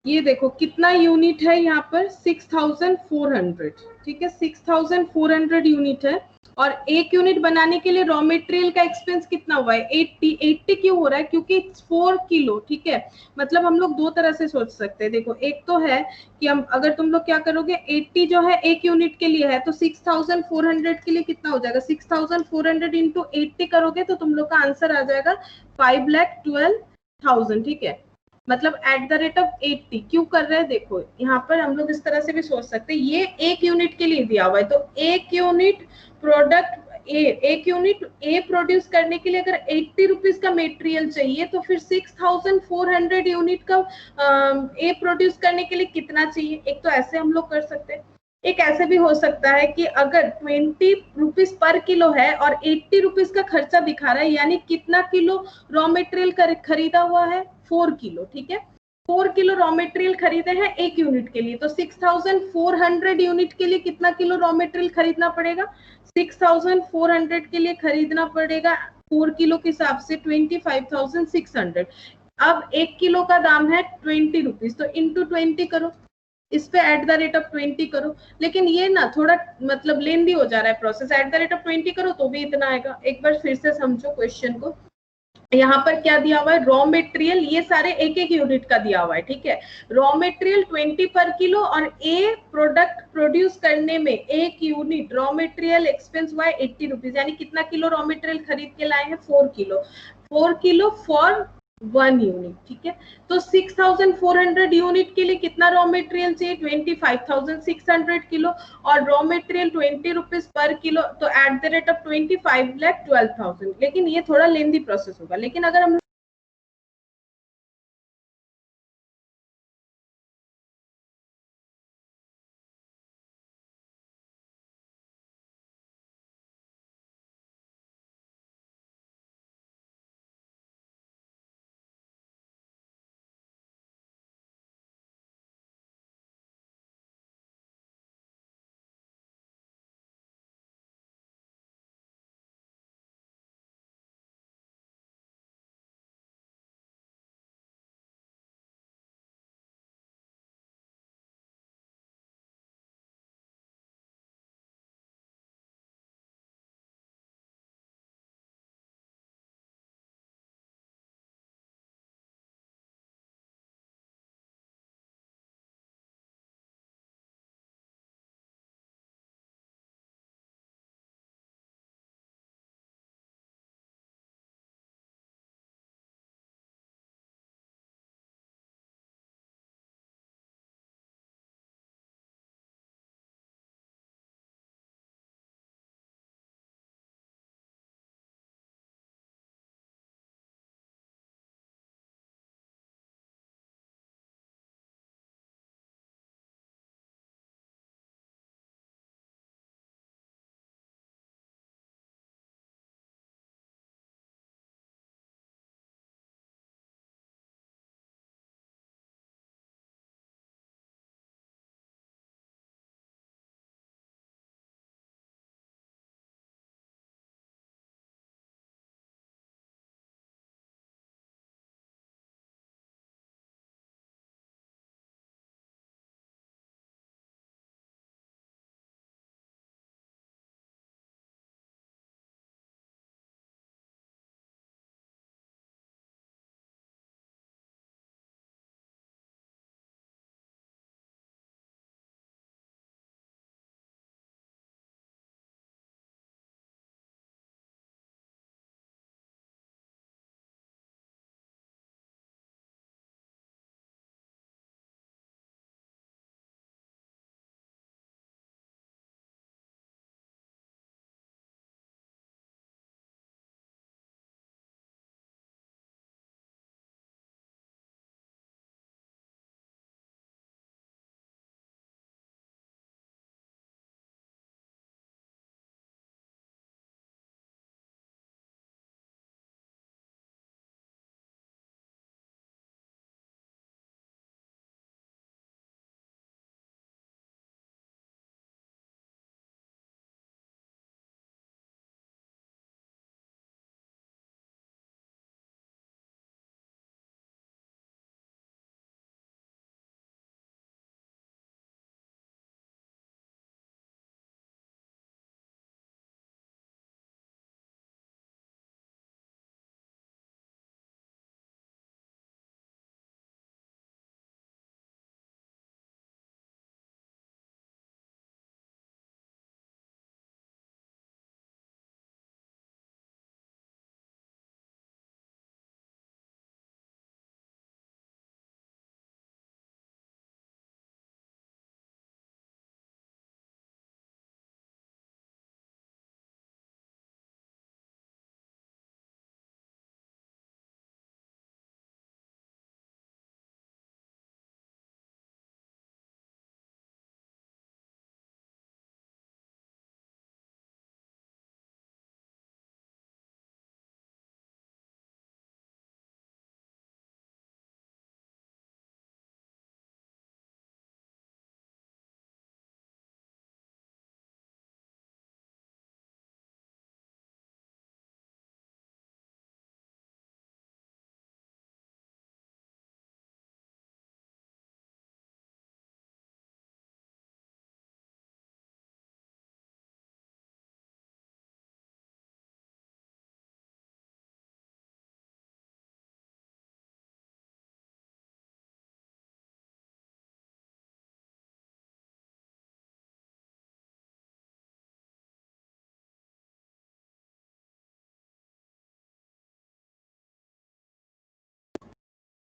ये देखो कितना यूनिट है यहाँ पर, 6,400, ठीक है, 6,400 यूनिट है, और 1 यूनिट बनाने के लिए रॉ मटेरियल का एक्सपेंस कितना हुआ है, 80 क्यों हो रहा है, क्योंकि 4 किलो, ठीक है। मतलब हम लोग दो तरह से सोच सकते हैं, देखो एक तो है कि हम अगर तुम लोग क्या करोगे, 80 जो है 1 यूनिट के लिए है, तो 6,400 के लिए कितना हो जाएगा, 6,400 इंटू 80 करोगे तो तुम लोग का आंसर आ जाएगा 5,12,000, ठीक है। मतलब एट द रेट ऑफ 80 क्यों कर रहे हैं, देखो यहाँ पर हम लोग इस तरह से भी सोच सकते हैं, ये 1 यूनिट के लिए दिया हुआ है, तो 1 यूनिट प्रोडक्ट एक यूनिट ए प्रोड्यूस करने के लिए अगर 80 रुपीज का मटेरियल चाहिए, तो फिर 6,400 यूनिट का ए प्रोड्यूस करने के लिए कितना चाहिए। एक तो ऐसे हम लोग कर सकते हैं, एक ऐसे भी हो सकता है कि अगर 20 रुपीज पर किलो है और 80 रुपीज का खर्चा दिखा रहा है, यानी कितना किलो रॉ मटेरियल खरीदा हुआ है, 4 किलो, ठीक है। 4 किलो रॉ मटेरियल खरीदे हैं 1 यूनिट के लिए, तो 6,400 यूनिट के लिए कितना किलो रॉ मटेरियल खरीदना पड़ेगा, 6,400 के लिए खरीदना पड़ेगा 4 किलो के हिसाब से 25,600। अब 1 किलो का दाम है 20 रुपीज, तो इंटू 20 करो, इस पे @20 करो, लेकिन ये ना थोड़ा मतलब लेंदी हो जा रहा है प्रोसेस। @20 करो तो भी इतना आएगा। एक बार फिर से समझो क्वेश्चन को। यहाँ पर क्या दिया हुआ है, रॉ मेटेरियल, ये सारे एक एक यूनिट का दिया हुआ है, ठीक है। रॉ मेटेरियल 20 पर किलो और ए प्रोडक्ट प्रोड्यूस करने में एक यूनिट रॉ मेटेरियल एक्सपेंस हुआ है 80 रुपीज, यानी कितना किलो रॉ मेटेरियल खरीद के लाए हैं, 4 किलो। 4 किलो फॉर 1 यूनिट, ठीक है। तो 6400 यूनिट के लिए कितना रॉ मेटेरियल चाहिए, 25,600 किलो, और raw material 20 rupees per kilo, तो @25,12,000। लेकिन ये थोड़ा लेंदी प्रोसेस होगा, लेकिन अगर हम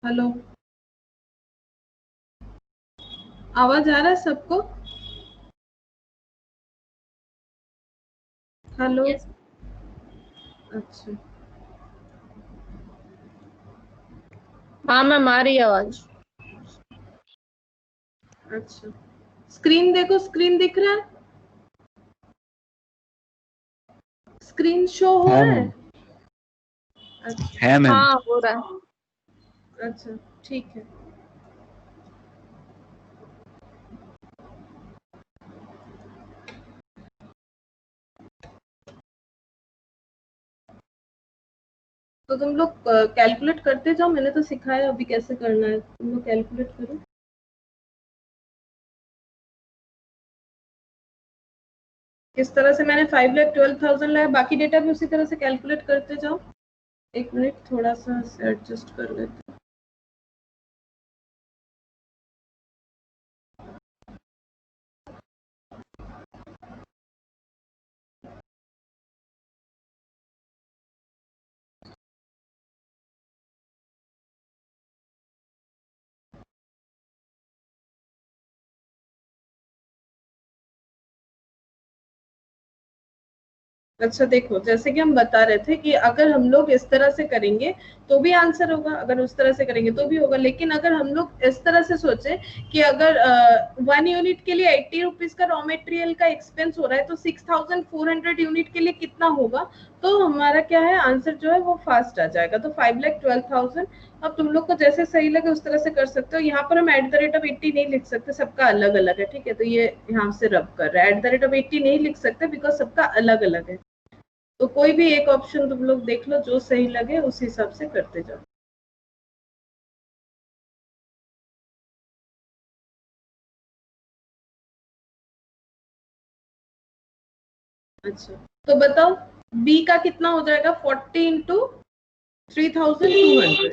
हेलो, आवाज आ रहा है सबको? हेलो। Yes. अच्छा, हाँ मैम आ रही है आवाज। अच्छा, स्क्रीन देखो, स्क्रीन दिख रहा है? स्क्रीन शो हो रहा है? अच्छा है मैम। हाँ हो रहा है। अच्छा, ठीक है। तो तुम लोग कैलकुलेट करते जाओ, मैंने तो सिखाया अभी कैसे करना है, तुम लोग कैलकुलेट करो। किस तरह से मैंने 5,12,000 लाया, बाकी डेटा भी उसी तरह से कैलकुलेट करते जाओ। एक मिनट, थोड़ा सा एडजस्ट कर लेते हैं। अच्छा देखो, जैसे कि हम बता रहे थे कि अगर हम लोग इस तरह से करेंगे तो भी आंसर होगा, अगर उस तरह से करेंगे तो भी होगा। लेकिन अगर हम लोग इस तरह से सोचे कि अगर 1 यूनिट के लिए 80 रुपीज का रॉ मटेरियल का एक्सपेंस हो रहा है तो 6,400 यूनिट के लिए कितना होगा, तो हमारा क्या है आंसर जो है वो फास्ट आ जाएगा। तो 5,12,000। अब तुम लोग को जैसे सही लगे उस तरह से कर सकते हो। यहाँ पर हम @80 नहीं लिख सकते, सबका अलग अलग है, ठीक है? तो ये यहाँ से रब कर रहा है, @80 नहीं लिख सकते बिकॉज सबका अलग अलग है। तो कोई भी एक ऑप्शन तुम लोग देख लो, जो सही लगे उस हिसाब से करते जाओ। अच्छा, तो बताओ बी का कितना हो जाएगा? 40 इंटू 3,200।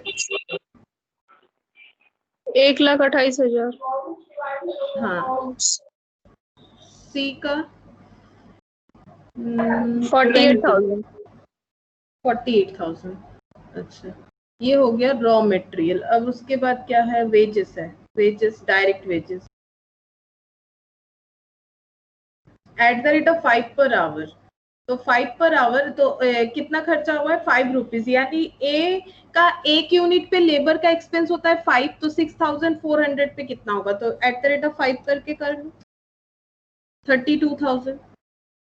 1,28,000। हाँ, सी का 48,000। 48,000। अच्छा, ये हो गया रॉ मटेरियल। अब उसके बाद क्या है? वेजेस है, wages, direct wages @5 per our. तो 5 पर आवर तो कितना खर्चा हुआ है? 5 रुपीज। यानी ए का 1 यूनिट पे लेबर का एक्सपेंस होता है 5, तो 6,400 पे कितना होगा? तो @5 करके कर लो, 32,000।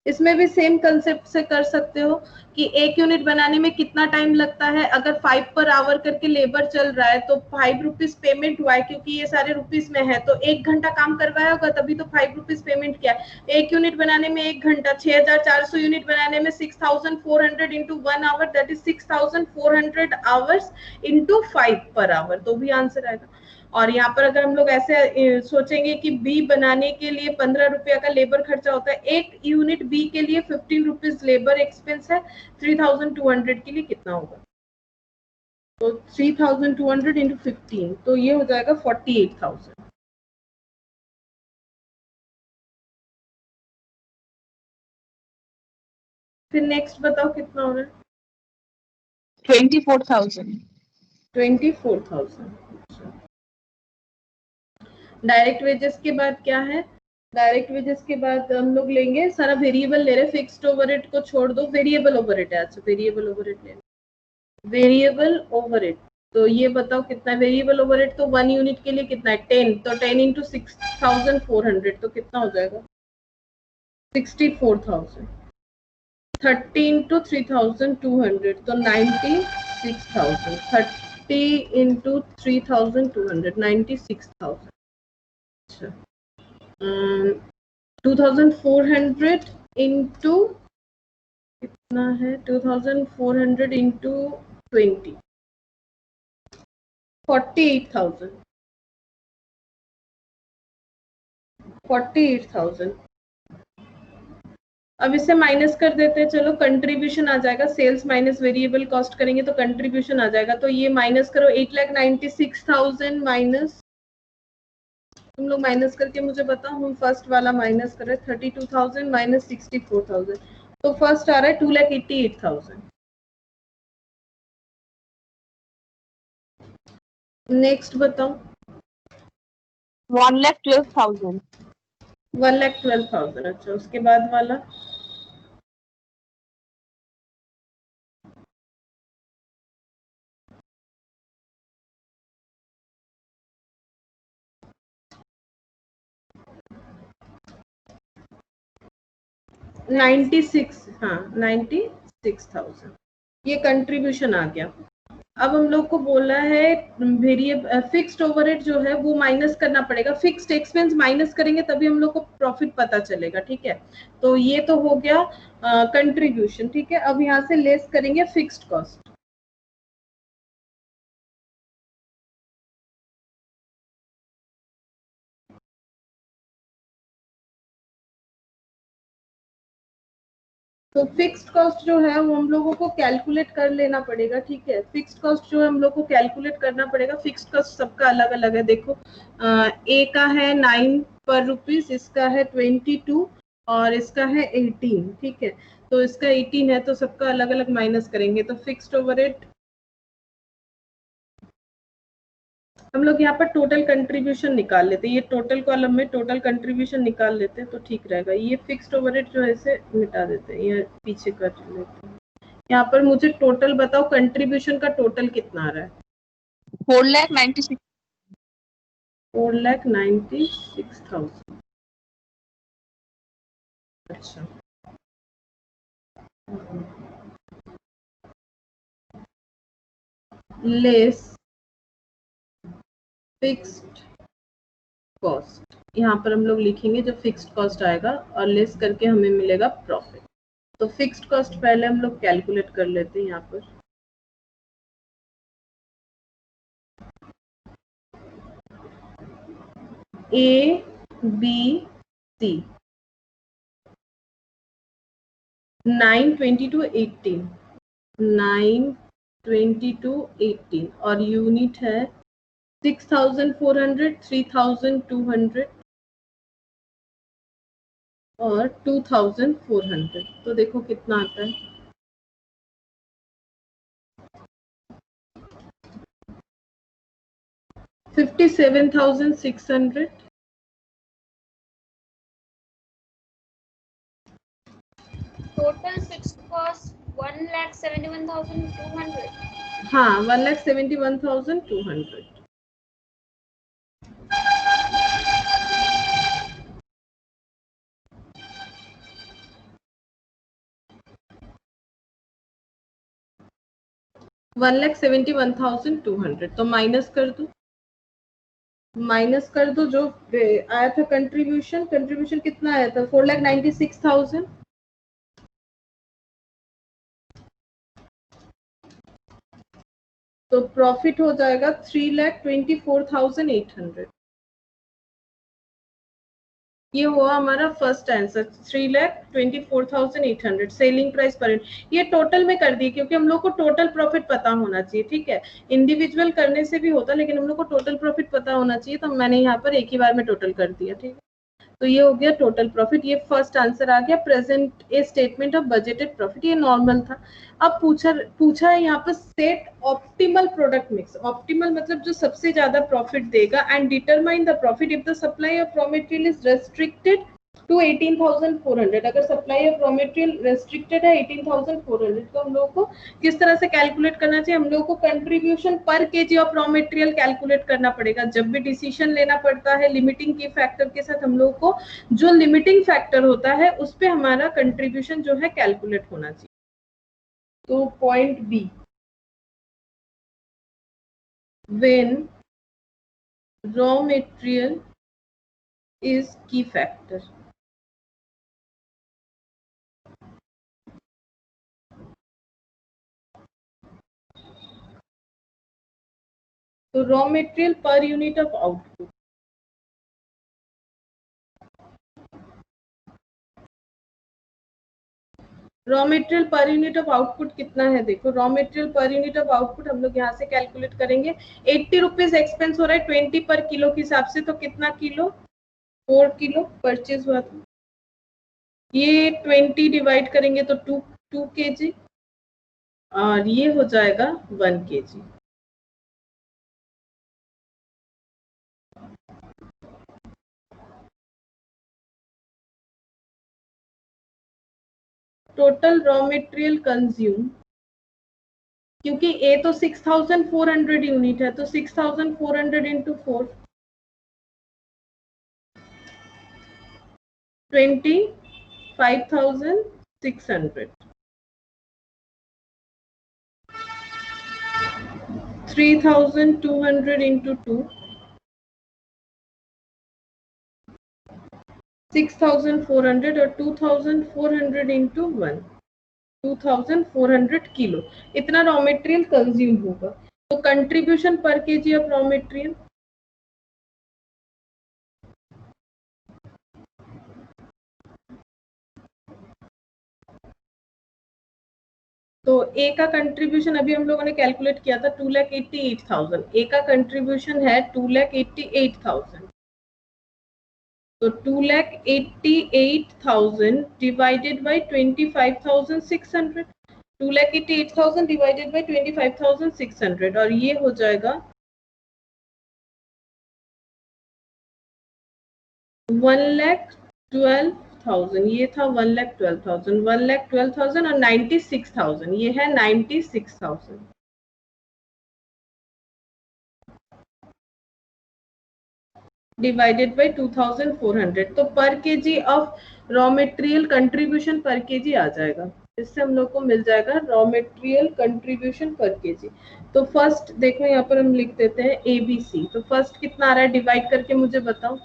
इसमें भी सेम कंसेप्ट से कर सकते हो कि 1 यूनिट बनाने में कितना टाइम लगता है। अगर 5 पर आवर करके लेबर चल रहा है तो 5 रुपीज पेमेंट हुआ है, क्योंकि ये सारे रुपीज में है, तो 1 घंटा काम करवाया होगा तभी तो 5 रुपीज पेमेंट किया। 1 यूनिट बनाने में 1 घंटा, 6,400 यूनिट बनाने में 6,400 into 1 hour, that is 6,400 hours into 5 per our, तो भी आंसर आएगा। और यहाँ पर अगर हम लोग ऐसे सोचेंगे कि बी बनाने के लिए 15 रुपया का लेबर खर्चा होता है, 1 यूनिट बी के लिए 15 रुपीज लेबर एक्सपेंस है, 3,200 के लिए कितना होगा? तो 3,200 इंटू 15, तो ये हो जाएगा 48,000। फिर नेक्स्ट बताओ कितना हो रहा है? 24,000। 24,000। डायरेक्ट वेजेस के बाद क्या है? डायरेक्ट वेजेस के बाद हम लोग लेंगे, सारा वेरिएबल ले रहे, फिक्स्ड ओवरहेड को छोड़ दो, वेरिएबल ओवरहेड है। अच्छा, वेरिएबल ओवरहेड ले, वेरिएबल ओवरहेड। तो ये बताओ कितना है वेरिएबल ओवरहेड? तो 1 यूनिट के लिए कितना है? 10, तो 10 इंटू 6,400, तो कितना हो जाएगा? 64,000। 30 इंटू 3,200, तो 96,000। 30 इंटू 3,200, 96,000। अच्छा, 2,400 इंटू कितना है? 2,400 इंटू 20, 48,000। 48,000। अब इसे माइनस कर देते हैं, चलो कंट्रीब्यूशन आ जाएगा, सेल्स माइनस वेरिएबल कॉस्ट करेंगे तो कंट्रीब्यूशन आ जाएगा। तो ये माइनस करो, 8,96,000 माइनस, तुम लोग माइनस करके मुझे बताओ। हम फर्स्ट वाला माइनस कर रहे हैं, 32,000 माइनस 64,000, तो फर्स्ट आ रहा है 2,88,000। नेक्स्ट बताओ। 1,12,000. 1,12,000। अच्छा, उसके बाद वाला 96। हाँ, 96,000 ये कंट्रीब्यूशन आ गया। अब हम लोग को बोला है वेरिएबल फिक्स्ड ओवरहेड जो है वो माइनस करना पड़ेगा। फिक्स्ड एक्सपेंस माइनस करेंगे तभी हम लोग को प्रॉफिट पता चलेगा, ठीक है। तो ये तो हो गया कंट्रीब्यूशन, ठीक है। अब यहाँ से लेस करेंगे फिक्स्ड कॉस्ट। तो फिक्स्ड कॉस्ट जो है वो हम लोगों को कैलकुलेट कर लेना पड़ेगा, ठीक है। फिक्स्ड कॉस्ट जो है हम लोग को कैलकुलेट करना पड़ेगा। फिक्स्ड कॉस्ट सबका अलग अलग है। देखो ए का है 9 पर रुपीज, इसका है 22 और इसका है 18, ठीक है। तो इसका 18 है तो सबका अलग अलग माइनस करेंगे। तो फिक्स्ड ओवरहेड हम लोग यहाँ पर टोटल कंट्रीब्यूशन निकाल लेते हैं। ये टोटल कॉलम में टोटल कंट्रीब्यूशन निकाल लेते हैं तो ठीक रहेगा। ये फिक्स्ड ओवरहेड जो है इसे मिटा देते हैं, ये पीछे कर लेते हैं। यहाँ पर मुझे टोटल बताओ, कंट्रीब्यूशन का टोटल कितना आ रहा है? 4,96,000. 4,96,000। अच्छा, लेस फिक्स्ड कॉस्ट, यहाँ पर हम लोग लिखेंगे जो फिक्स्ड कॉस्ट आएगा और लेस करके हमें मिलेगा प्रॉफिट। तो फिक्स्ड कॉस्ट पहले हम लोग कैलकुलेट कर लेते हैं। यहाँ पर A, B, C 9, 22, 18 9, 22, 18 और यूनिट है 6,400, 3,200 और 2,400। तो देखो कितना आता है। 57,600। Total fixed cost 1,71,200. हाँ, 1,71,200। वन लैख 71,200 तो माइनस कर दो। जो आया था कंट्रीब्यूशन कितना आया था? 4,96,000। तो प्रॉफिट हो जाएगा 3,24,800। ये हुआ हमारा first answer, 3,24,800 selling price per unit. ये टोटल में कर दिए क्योंकि हम लोग को टोटल प्रॉफिट पता होना चाहिए, ठीक है। इंडिविजुअल करने से भी होता लेकिन हम लोग को टोटल प्रॉफिट पता होना चाहिए, तो मैंने यहाँ पर एक ही बार में टोटल कर दिया, ठीक है। तो ये हो गया टोटल प्रॉफिट। ये फर्स्ट आंसर आ गया। Present a statement of budgeted profit, ये नॉर्मल था। अब पूछा है यहाँ पर set optimal product mix. Optimal मतलब जो सबसे ज्यादा प्रॉफिट देगा, and determine the profit if the supply of raw material is restricted to 18,400। अगर supply of raw material restricted है 18,400 तो हम लोग को किस तरह से कैलकुलेट करना चाहिए? हम लोग को contribution per KG of raw material calculate करना पड़ेगा। जब भी डिसीजन लेना पड़ता है लिमिटिंग की फैक्टर के साथ, हम लोग को जो लिमिटिंग फैक्टर होता है उस पे हमारा कंट्रीब्यूशन जो है कैलकुलेट होना चाहिए। तो point B, when raw material is key factor। तो raw material per unit of output, raw material per unit of output कितना है? देखो raw material per unit of output हम लोग यहाँ से कैलकुलेट करेंगे। 80 रुपीज एक्सपेंस हो रहा है 20 पर किलो के हिसाब से, तो कितना किलो? 4 किलो परचेज हुआ था। ये 20 डिवाइड करेंगे तो 2 kg और ये हो जाएगा 1 kg। Total raw material consume, क्योंकि ए तो 6400 यूनिट है, तो 6400 इंटू 4 25,600, 3,200 इंटू 2 6,400 और 2,400 इंटू 1 2,400 किलो, इतना रॉ मटेरियल कंज्यूम होगा। तो contribution per KG of raw material, तो ए का कंट्रीब्यूशन अभी हम लोगों ने कैलकुलेट किया था 2,88,000, ए का कंट्रीब्यूशन है 2,88,000, तो 2,88,000 डिवाइडेड बाय 25,600, 2,88,000 डिवाइडेड बाय 25,600 और ये हो जाएगा 1,12,000, ये था 1,12,000, 1,12,000 और 96,000, ये है 96,000। डिवाइडेड बाय 2,400, तो per KG of raw material contribution per KG आ जाएगा। इससे हम लोग को मिल जाएगा raw material contribution per KG. तो फर्स्ट देखो यहाँ पर हम लिख देते हैं ए बी सी, तो फर्स्ट कितना आ रहा है डिवाइड करके मुझे बताओ,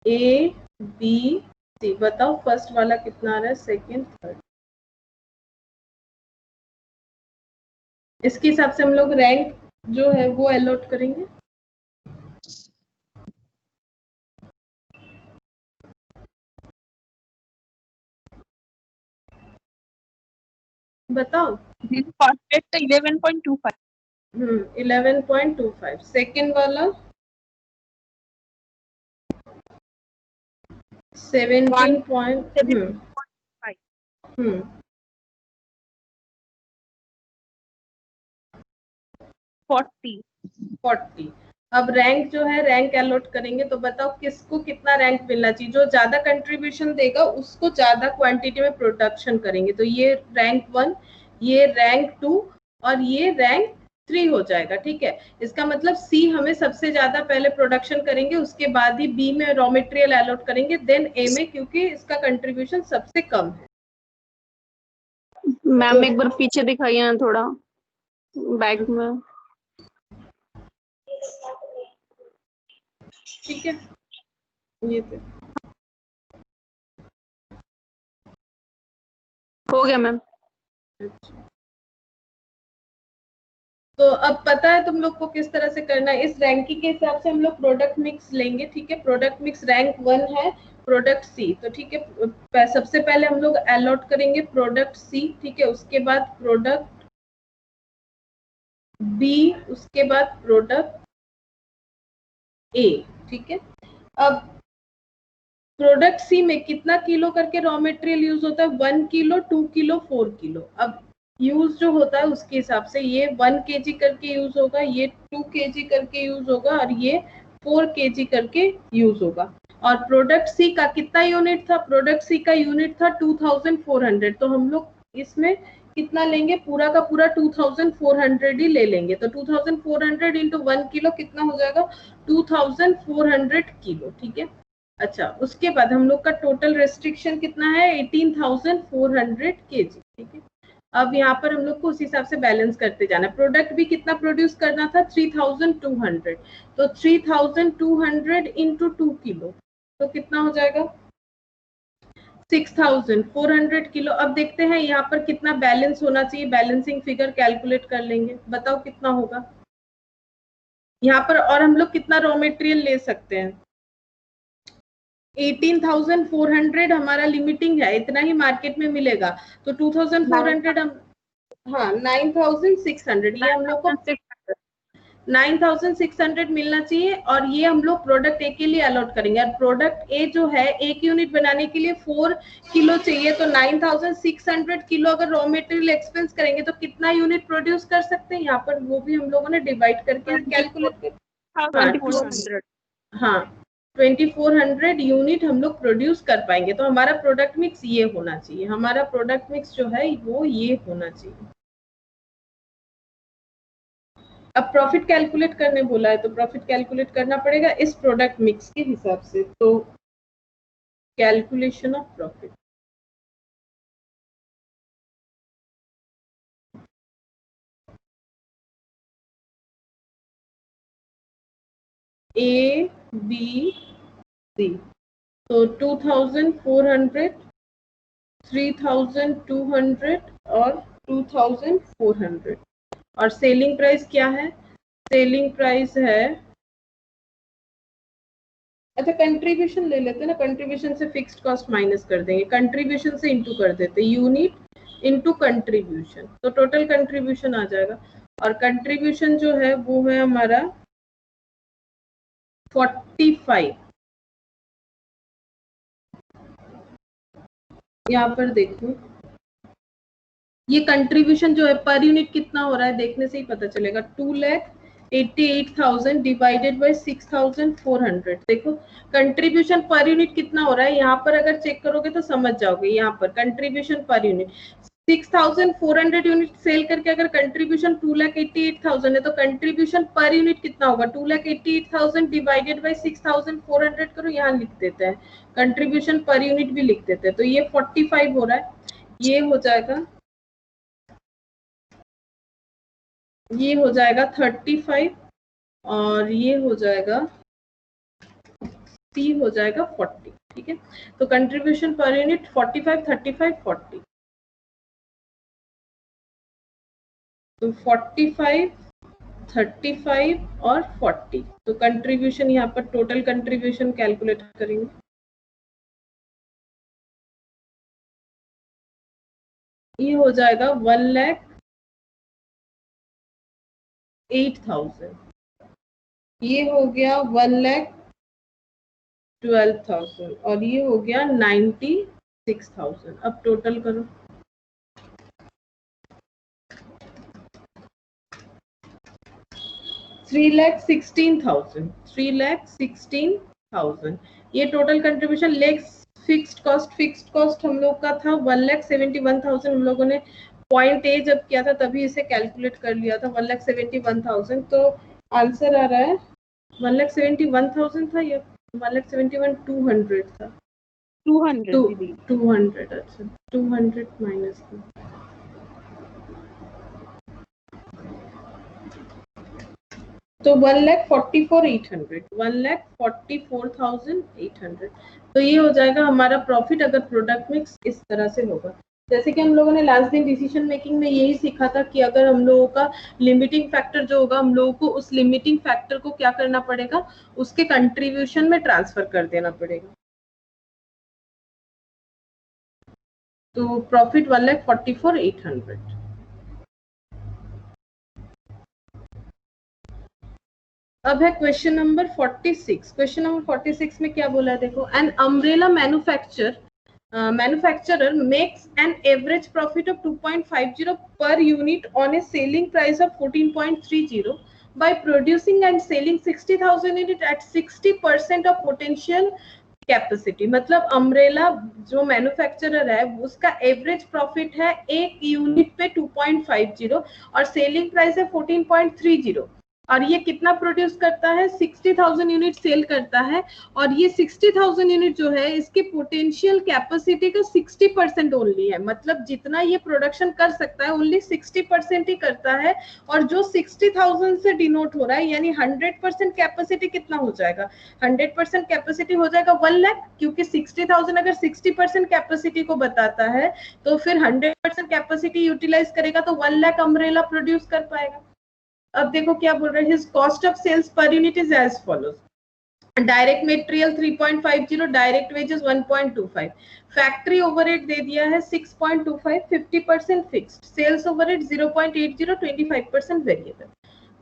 ए बी सी, बताओ फर्स्ट वाला कितना आ रहा है, सेकेंड थर्ड। इसके हिसाब से हम लोग रैंक जो है वो अलॉट करेंगे। बताओ। फॉस्फेट तो 11.25। 11.25। सेकेंड वाला 17 पॉइंट 40। अब रैंक जो है रैंक अलॉट करेंगे, तो बताओ किसको कितना रैंक मिलना चाहिए, जो ज्यादा कंट्रीब्यूशन देगा उसको ज्यादा क्वांटिटी में प्रोडक्शन करेंगे, तो ये रैंक 1, ये रैंक 2 और ये रैंक 3 हो जाएगा। ठीक है, इसका मतलब सी हमें सबसे ज्यादा पहले प्रोडक्शन करेंगे, उसके बाद ही बी में रॉ मटेरियल अलॉट करेंगे, देन ए में, क्योंकि इसका कंट्रीब्यूशन सबसे कम है। मैम एक बार पीछे दिखाइए ना थोड़ा बैग में। ठीक है, ये हो गया मैम। तो अब पता है तुम लोग को किस तरह से करना है। इस रैंकिंग के हिसाब से हम लोग प्रोडक्ट मिक्स लेंगे। ठीक है, प्रोडक्ट मिक्स रैंक 1 है, प्रोडक्ट सी, तो ठीक है सबसे पहले हम लोग अलॉट करेंगे प्रोडक्ट सी। ठीक है, उसके बाद प्रोडक्ट बी, उसके बाद प्रोडक्ट ए। ठीक है, अब प्रोडक्ट सी में कितना किलो करके रॉ मटेरियल यूज होता है, 1 किलो, 2 किलो, 4 किलो। अब यूज जो होता है उसके हिसाब से ये 1 kg करके यूज होगा, ये 2 kg करके यूज होगा और ये 4 kg करके यूज होगा। और प्रोडक्ट सी का कितना यूनिट था, प्रोडक्ट सी का यूनिट था 2400, तो हम लोग इसमें कितना लेंगे, पूरा का पूरा 2400 ही ले लेंगे। तो 2400 इंटू 1 किलो कितना हो जाएगा, 2400 किलो। ठीक है, अच्छा उसके बाद हम लोग का टोटल रेस्ट्रिक्शन कितना है, 18,400 kg। ठीक है, अब यहाँ पर हम लोग को उस हिसाब से बैलेंस करते जाना। प्रोडक्ट भी कितना प्रोड्यूस करना था, 3,200, तो 3,200 इंटू 2 किलो, तो कितना हो जाएगा 6,400 किलो। अब देखते हैं यहाँ पर कितना बैलेंस होना चाहिए, बैलेंसिंग फिगर कैलकुलेट कर लेंगे, बताओ कितना होगा यहाँ पर। और हम लोग कितना रॉ मटेरियल ले सकते हैं, 18,400 हमारा लिमिटिंग है, इतना ही मार्केट में मिलेगा। तो 2,400 हम, हाँ 9,600, ये हम लोग को 9,600 मिलना चाहिए। और ये हम लोग प्रोडक्ट ए के लिए अलॉट करेंगे। और प्रोडक्ट ए जो है, एक यूनिट बनाने के लिए 4 किलो चाहिए, तो 9,600 किलो अगर रॉ मटेरियल एक्सपेंस करेंगे तो कितना यूनिट प्रोड्यूस कर सकते हैं, यहाँ पर वो भी हम लोगों ने डिवाइड करके कैलकुलेट कर। हाँ 2400 यूनिट हम लोग प्रोड्यूस कर पाएंगे। तो हमारा प्रोडक्ट मिक्स ये होना चाहिए, हमारा प्रोडक्ट मिक्स जो है वो ये होना चाहिए। अब प्रॉफिट कैलकुलेट करने बोला है तो प्रॉफिट कैलकुलेट करना पड़ेगा इस प्रोडक्ट मिक्स के हिसाब से। तो calculation of profit, A B C, तो 2400, 3200 और 2400। और सेलिंग प्राइस क्या है? सेलिंग प्राइस है, अच्छा कंट्रीब्यूशन ले लेते हैं ना, कंट्रीब्यूशन से फिक्स्ड कॉस्ट माइनस कर देंगे, कंट्रीब्यूशन से इंटू कर देते हैं, यूनिट इंटू कंट्रीब्यूशन, तो टोटल कंट्रीब्यूशन आ जाएगा। और कंट्रीब्यूशन जो है वो है हमारा 45। यहाँ पर देखो ये कंट्रीब्यूशन जो है पर यूनिट कितना हो रहा है देखने से ही पता चलेगा, 2,88,000 डिवाइडेड बाय 6,400। देखो कंट्रीब्यूशन पर यूनिट कितना हो रहा है, यहाँ पर अगर चेक करोगे तो समझ जाओगे। यहाँ पर contribution per unit 6,400 unit cell करके अगर कंट्रीब्यूशन 2,88,000 है तो कंट्रीब्यूशन पर यूनिट कितना होगा, 2,88,000 डिवाइडेड बाय 6,400 करो, यहाँ लिख देते हैं कंट्रीब्यूशन पर यूनिट भी लिख देते हैं। तो ये 45 हो रहा है, ये हो जाएगा, ये हो जाएगा 35 और ये हो जाएगा C हो जाएगा 40। ठीक है, तो कंट्रीब्यूशन पर यूनिट 45, 35, 40। तो 45, 35 और 40, तो कंट्रीब्यूशन यहाँ पर टोटल कंट्रीब्यूशन कैलकुलेट करेंगे। ये हो जाएगा 1,08,000, ये हो गया 1,12,000 और ये हो गया 96,000। अब टोटल करो, $3,16,000। ये total contribution less fixed cost हम लोग का था 1,71,000। हम लोगों ने पॉइंट ए जब किया था तभी इसे कैलकुलेट कर लिया था 1,71,000। तो आंसर आ रहा है 1,71,000 था या 1,71,200 था? 200। अच्छा 200 माइनस तो 1,44,800, 1,44,800। तो ये हो जाएगा हमारा प्रॉफिट अगर प्रोडक्ट मिक्स इस तरह से होगा। जैसे कि हम लोगों ने लास्ट दिन डिसीजन मेकिंग में यही सीखा था कि अगर हम लोगों का लिमिटिंग फैक्टर जो होगा, हम लोगों को उस लिमिटिंग फैक्टर को क्या करना पड़ेगा, उसके कंट्रीब्यूशन में ट्रांसफर कर देना पड़ेगा। तो प्रॉफिट 1,44,800। अब है क्वेश्चन नंबर 46। क्वेश्चन नंबर 46 में क्या बोला है देखो, an umbrella manufacturer makes an average profit of 2.50 per unit on a selling price of 14.30 by producing and selling 60,000 unit at 60% of potential capacity. मतलब अम्ब्रेला जो मैन्युफैक्चरर है उसका एवरेज प्रॉफिट है एक यूनिट पे 2.50 और सेलिंग प्राइस है 14.30 और ये कितना प्रोड्यूस करता है, 60,000 यूनिट सेल करता है। और ये 60,000 यूनिट जो है इसके पोटेंशियल कैपेसिटी का 60% ओनली है, मतलब जितना ये प्रोडक्शन कर सकता है ओनली 60% ही करता है। और जो 60,000 से डिनोट हो रहा है यानी 100% कैपेसिटी कितना हो जाएगा, 100% कैपेसिटी हो जाएगा 1 लाख, क्योंकि 60,000 अगर 60% कैपेसिटी को बताता है तो फिर 100% कैपेसिटी यूटिलाइज करेगा तो 1 लाख अम्ब्रेला प्रोड्यूस कर पाएगा। अब देखो क्या बोल रहे हैं, his cost of sales per unit is as follows, direct material 3.50, direct wages 1.25, factory overhead दे दिया है 6.25, 50% फिक्स्ड, सेल्स ओवरहेड 0.80, 25% वेरिएबल।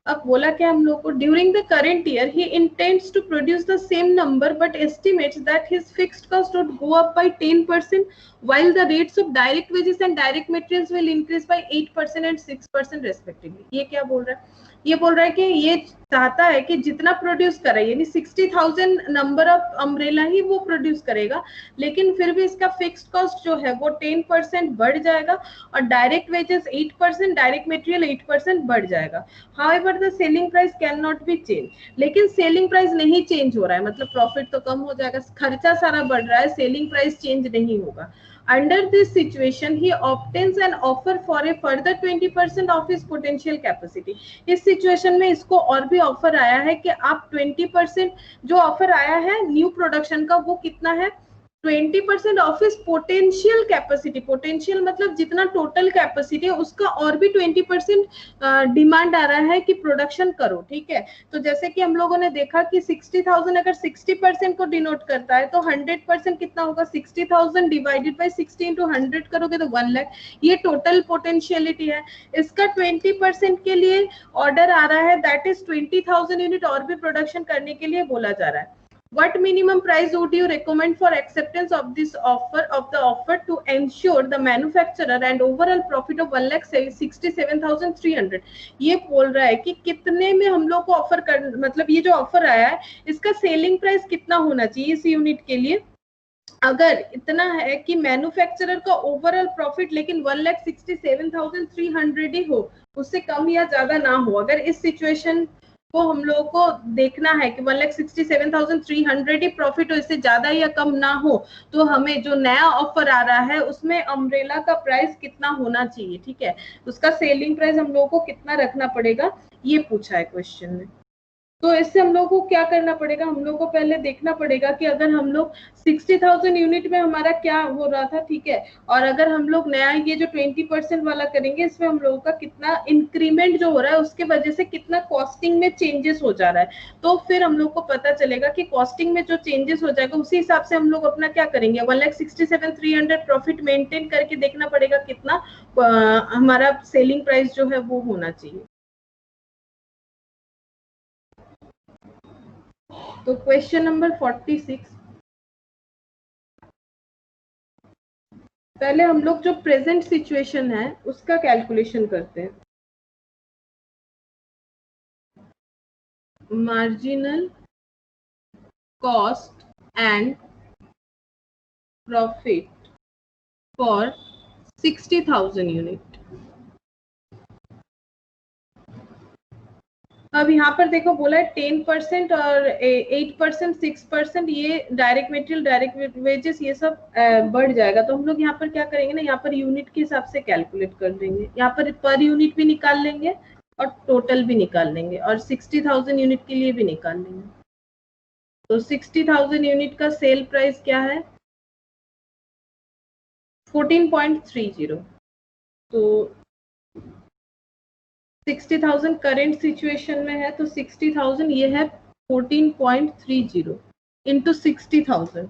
अब बोला क्या हम लोग को, during the current year he intends to produce the same number but estimates that his fixed cost would go up by 10% while the rates of direct wages and direct materials will increase by 8% and 6% respectively. ये क्या बोल रहा है, ये बोल रहा है कि ये चाहता है कि जितना प्रोड्यूस करे, यानी 60,000 नंबर ऑफ अम्ब्रेला ही वो प्रोड्यूस करेगा, लेकिन फिर भी इसका फिक्स्ड कॉस्ट जो है वो 10% बढ़ जाएगा और डायरेक्ट वेजेस 8%, डायरेक्ट मटेरियल 8% बढ़ जाएगा. However the selling price can not be change, लेकिन सेलिंग प्राइस नहीं चेंज हो रहा है, मतलब प्रॉफिट तो कम हो जाएगा, खर्चा सारा बढ़ रहा है, सेलिंग प्राइस चेंज नहीं होगा. Under this situation, he obtains an offer for a further 20% of his potential capacity. इस सिचुएशन में इसको और भी ऑफर आया है कि आप 20%, जो ऑफर आया है न्यू प्रोडक्शन का, वो कितना है, 20% of his potential capacity. Potential मतलब जितना टोटल कैपेसिटी है उसका और भी 20% डिमांड आ रहा है कि प्रोडक्शन करो. ठीक है, तो जैसे कि हम लोगों ने देखा कि 60,000 अगर 60% को डिनोट करता है तो 100% कितना होगा, 60,000 डिवाइडेड बाय 60 इंटू 100 करोगे तो 1 लाख. ये टोटल पोटेंशियलिटी है. इसका 20% के लिए ऑर्डर आ रहा है, दैट इज 20,000 यूनिट और भी प्रोडक्शन करने के लिए बोला जा रहा है. What minimum price would you recommend for acceptance of this offer to ensure the manufacturer and overall profit of 1,67,300? ये बोल रहा है कि कितने में हम लोग को ऑफर कर, मतलब ये जो ऑफर आया है इसका सेलिंग प्राइस कितना होना चाहिए इस यूनिट के लिए. अगर इतना है कि मैन्युफैक्चरर का ओवरऑल प्रॉफिट लेकिन 1,67,300 ही हो, उससे कम या ज्यादा ना हो. अगर इस सिचुएशन को हम लोगों को देखना है कि 1,67,300 ही प्रॉफिट हो, इससे ज्यादा या कम ना हो, तो हमें जो नया ऑफर आ रहा है उसमें अम्ब्रेला का प्राइस कितना होना चाहिए. ठीक है, उसका सेलिंग प्राइस हम लोगों को कितना रखना पड़ेगा, ये पूछा है क्वेश्चन में. तो इससे हम लोग को क्या करना पड़ेगा, हम लोग को पहले देखना पड़ेगा कि अगर हम लोग 60,000 यूनिट में हमारा क्या हो रहा था. ठीक है, और अगर हम लोग नया ये जो 20% वाला करेंगे, इसमें हम लोगों का कितना इंक्रीमेंट जो हो रहा है उसके वजह से कितना कॉस्टिंग में चेंजेस हो जा रहा है. तो फिर हम लोग को पता चलेगा कि कॉस्टिंग में जो चेंजेस हो जाएगा उसी हिसाब से हम लोग अपना क्या करेंगे, 1,67,300 प्रॉफिट मेंटेन करके देखना पड़ेगा कितना हमारा सेलिंग प्राइस जो है वो होना चाहिए. तो क्वेश्चन नंबर 46, पहले हम लोग जो प्रेजेंट सिचुएशन है उसका कैलकुलेशन करते हैं. Marginal cost and profit for 60,000 unit. अब यहाँ पर देखो बोला है 10% और 8%, 6% ये डायरेक्ट मटेरियल, डायरेक्ट वेजेस, ये सब बढ़ जाएगा. तो हम लोग यहाँ पर क्या करेंगे ना, यहाँ पर यूनिट के हिसाब से कैलकुलेट कर देंगे. यहाँ पर यूनिट भी निकाल लेंगे और टोटल भी निकाल लेंगे और 60,000 यूनिट के लिए भी निकाल लेंगे. तो 60,000 यूनिट का सेल प्राइस क्या है, 14.30. तो 60,000 करेंट सिचुएशन में है, तो 60,000 ये है 14.30 इंटू 60,000.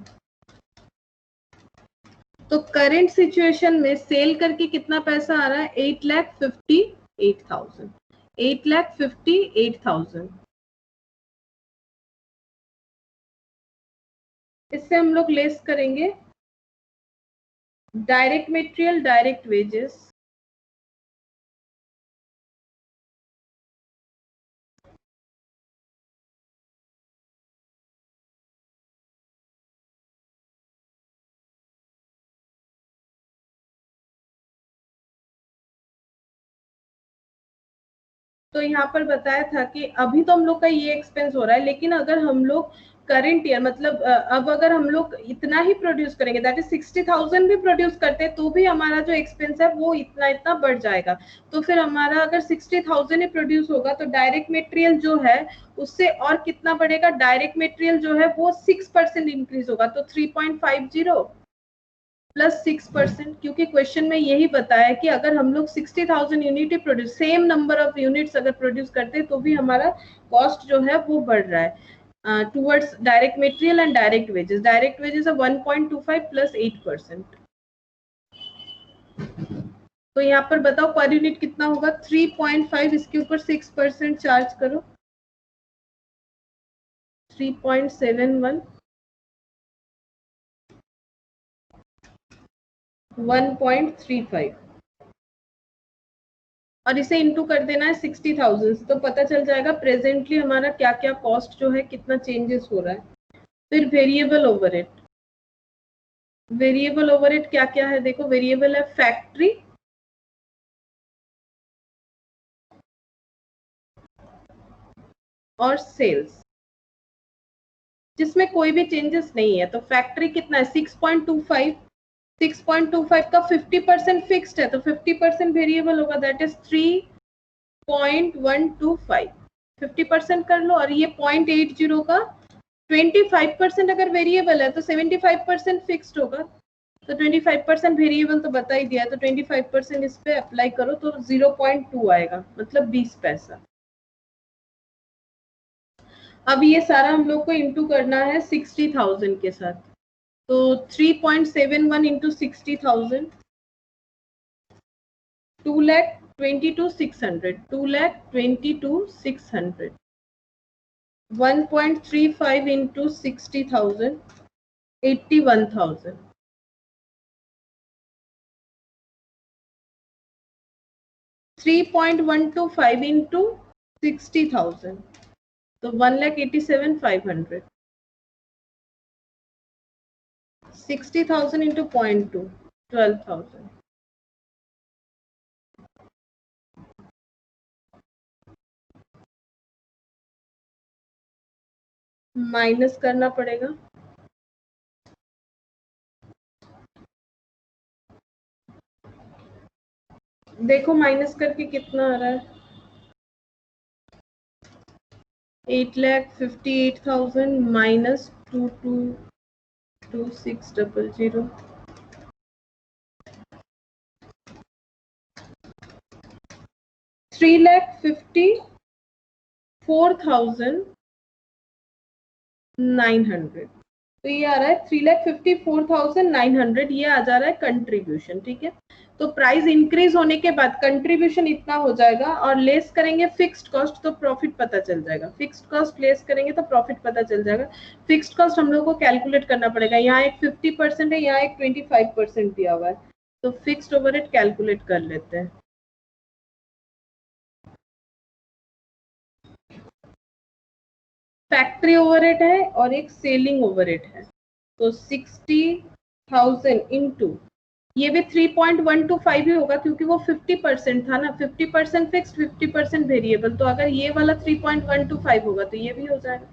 तो करेंट सिचुएशन में सेल करके कितना पैसा आ रहा है, 8,58,000. 8,58,000. इससे हम लोग लेस करेंगे डायरेक्ट मटेरियल, डायरेक्ट वेजेस, तो यहाँ पर बताया था कि अभी तो हम लोग का ये एक्सपेंस हो रहा है, लेकिन अगर हम लोग करंट ईयर मतलब अब अगर हम लोग इतना ही प्रोड्यूस करेंगे, दैट इज 60,000 भी प्रोड्यूस करते हैं तो भी हमारा जो एक्सपेंस है वो इतना बढ़ जाएगा. तो फिर हमारा अगर 60,000 ही प्रोड्यूस होगा तो डायरेक्ट मटेरियल जो है उससे और कितना बढ़ेगा, डायरेक्ट मटेरियल जो है वो 6% इंक्रीज होगा. तो 3.50 प्लस 6%, क्योंकि क्वेश्चन में यही बताया कि अगर हम लोग 60,000 unit he produce, same number of units अगर प्रोड्यूस करते हैं तो भी हमारा कॉस्ट जो है वो बढ़ रहा है towards direct material and direct wages. Direct wages है 1.25 प्लस 8%. तो यहाँ पर बताओ पर यूनिट कितना होगा 3.5, इसके ऊपर 6% चार्ज करो 3.71 1.35 और इसे इंटू कर देना है 60,000 तो पता चल जाएगा प्रेजेंटली हमारा क्या क्या कॉस्ट जो है कितना चेंजेस हो रहा है। फिर वेरिएबल ओवरहेड, वेरिएबल ओवरहेड क्या क्या है देखो, वेरिएबल है फैक्ट्री, और सेल्स, जिसमें कोई भी चेंजेस नहीं है। तो फैक्ट्री कितना है 6.25, 6.25 का 50% फिक्स्ड है तो 50% वेरिएबल होगा, दैट इज 3.125, 50% कर लो। और ये 0.80 का 25% अगर वेरिएबल है तो 75% फिक्स्ड होगा, तो 25% वेरिएबल तो बता ही दिया है, तो 25% इस पे अप्लाई करो तो 0.2 आएगा, मतलब 20 पैसा। अब ये सारा हम लोग को इंटू करना है 60,000 के साथ, तो 3.71 इंटू 60,000 2,22,600, 2,22,600, 1.35 इंटू 60,000 81,000, 3.125 इंटू 60,000 तो 1,87,500, 60,000 इंटू 0.2 12,000, माइनस करना पड़ेगा, देखो माइनस करके कितना आ रहा है 8,58,000 माइनस 222600 3,54,900, तो ये आ रहा है 3,54,900, ये आ जा रहा है कंट्रीब्यूशन। ठीक है, तो प्राइस इंक्रीज होने के बाद कंट्रीब्यूशन इतना हो जाएगा और लेस करेंगे फिक्स्ड कॉस्ट तो प्रॉफिट पता चल जाएगा, फिक्स्ड कॉस्ट लेस करेंगे तो प्रॉफिट पता चल जाएगा। फिक्स्ड कॉस्ट हम लोग को कैलकुलेट करना पड़ेगा, यहाँ एक 50% है, यहाँ एक 25% दिया हुआ है, तो फिक्स्ड ओवरहेड कैलकुलेट कर लेते हैं। फैक्ट्री ओवरहेड है और एक सेलिंग ओवरहेड है, तो 60,000 इंटू ये भी 3.125 ही होगा क्योंकि वो 50% था ना, 50% फिक्स्ड 50% वेरिएबल, तो अगर ये वाला 3.125 होगा तो ये भी हो जाएगा।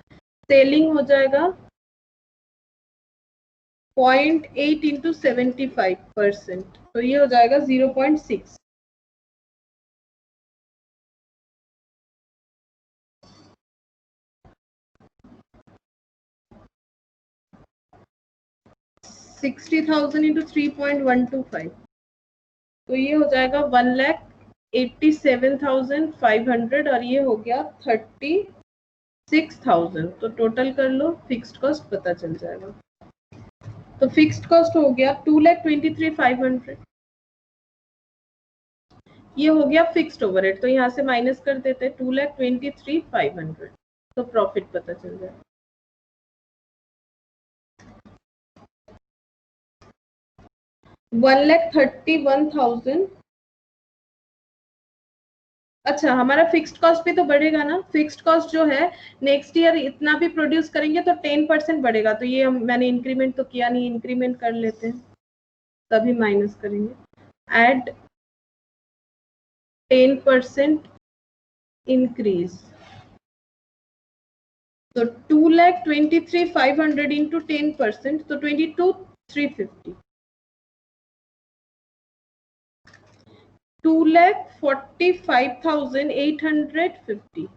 सेलिंग हो जाएगा 0.8 इंटू 75%, तो ये हो जाएगा 0.6। सिक्सटी थाउजेंड इंटू 3.125 तो ये हो जाएगा 1,87,500 और ये हो गया 36,000, तो टोटल कर लो, फिक्स्ड कॉस्ट पता चल जाएगा। तो फिक्स्ड कॉस्ट हो गया 2,23,500, ये हो गया फिक्स्ड ओवरहेड, तो यहाँ से माइनस कर देते 2,23,500, तो प्रॉफिट पता चल जाएगा। वन 1,31,000। अच्छा, हमारा फिक्स्ड कॉस्ट भी तो बढ़ेगा ना, फिक्स्ड कॉस्ट जो है नेक्स्ट ईयर इतना भी प्रोड्यूस करेंगे तो 10% बढ़ेगा, तो ये मैंने इंक्रीमेंट तो किया नहीं, इंक्रीमेंट कर लेते हैं तभी माइनस करेंगे, एड 10% इंक्रीज, तो 2,23,500 इंटू 10% तो 22,350, 2,45,850,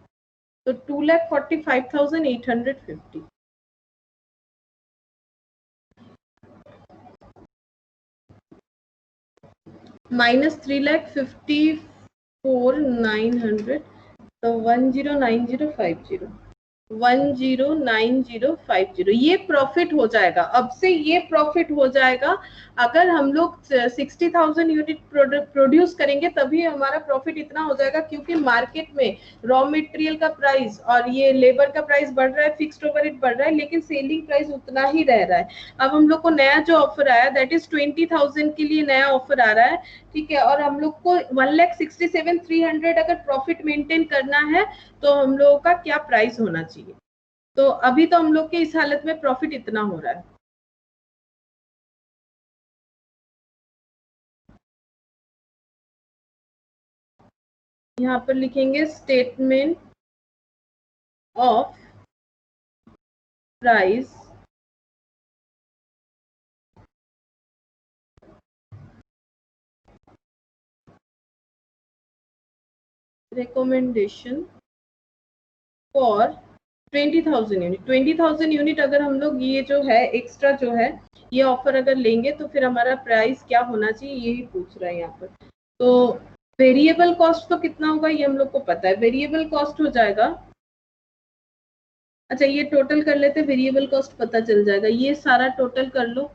तो 2,45,850 माइनस 3,54,900, तो 10,9050, 109050, ये प्रॉफिट हो जाएगा। अब से ये प्रॉफिट हो जाएगा अगर हम लोग 60,000 यूनिट प्रोड्यूस करेंगे तभी हमारा प्रॉफिट इतना हो जाएगा, क्योंकि मार्केट में रॉ मटेरियल का प्राइस और ये लेबर का प्राइस बढ़ रहा है, फिक्स्ड ओवरहेड बढ़ रहा है, लेकिन सेलिंग प्राइस उतना ही रह रहा है। अब हम लोग को नया जो ऑफर आया दैट इज 20,000 के लिए नया ऑफर आ रहा है, ठीक है, और हम लोग को 1,67,300 अगर प्रॉफिट मेंटेन करना है तो हम लोगों का क्या प्राइस होना चाहिए। तो अभी तो हम लोग के इस हालत में प्रॉफिट इतना हो रहा है। यहाँ पर लिखेंगे statement of price recommendation for 20,000 unit. 20,000 unit अगर हम लोग ये जो है एक्स्ट्रा जो है ये ऑफर अगर लेंगे तो फिर हमारा प्राइस क्या होना चाहिए यही पूछ रहा है यहाँ पर। तो वेरिएबल कॉस्ट तो कितना होगा ये हम लोग को पता है, वेरिएबल कॉस्ट हो जाएगा, अच्छा ये टोटल कर लेते, वेरिएबल कॉस्ट पता चल जाएगा, ये सारा टोटल कर लो।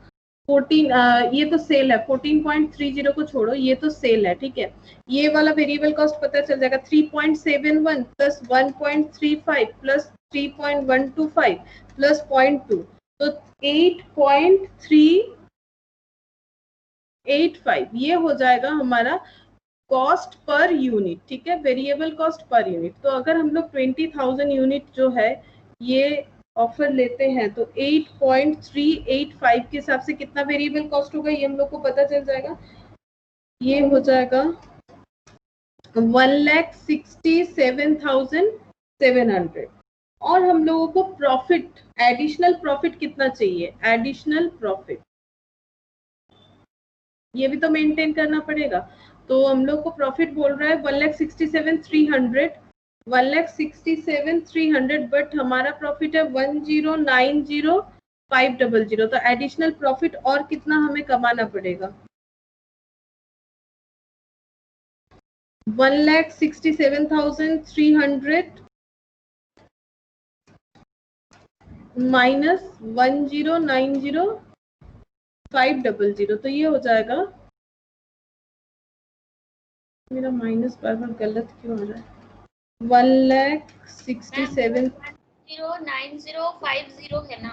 14 ये तो सेल है, 14.30 को छोड़ो, ये तो सेल है, ठीक है, ये वाला वेरिएबल कॉस्ट पता चल जाएगा 3.71 प्लस 1.35 प्लस 3.125 प्लस 0.2, तो 8.385 ये हो जाएगा हमारा कॉस्ट पर यूनिट, ठीक है, वेरिएबल कॉस्ट पर यूनिट। तो अगर हम लोग 20,000 यूनिट जो है ये ऑफर लेते हैं तो 8.385 के हिसाब से कितना वेरिएबल कॉस्ट होगा ये हम लोग को पता चल जाएगा, ये हो जाएगा 1,67,700। और हम लोगों को प्रॉफिट, एडिशनल प्रॉफिट कितना चाहिए, एडिशनल प्रॉफिट ये भी तो मेंटेन करना पड़ेगा। तो हम लोग को प्रॉफिट बोल रहा है 1,67,300 बट हमारा प्रॉफिट है 10,90,500। तो एडिशनल प्रॉफिट और कितना हमें कमाना पड़ेगा, 1,67,300 माइनस 10,90,500, तो ये हो जाएगा, मेरा माइनस बार बार गलत क्यों हो रहा है, 1,67,90,50 है ना।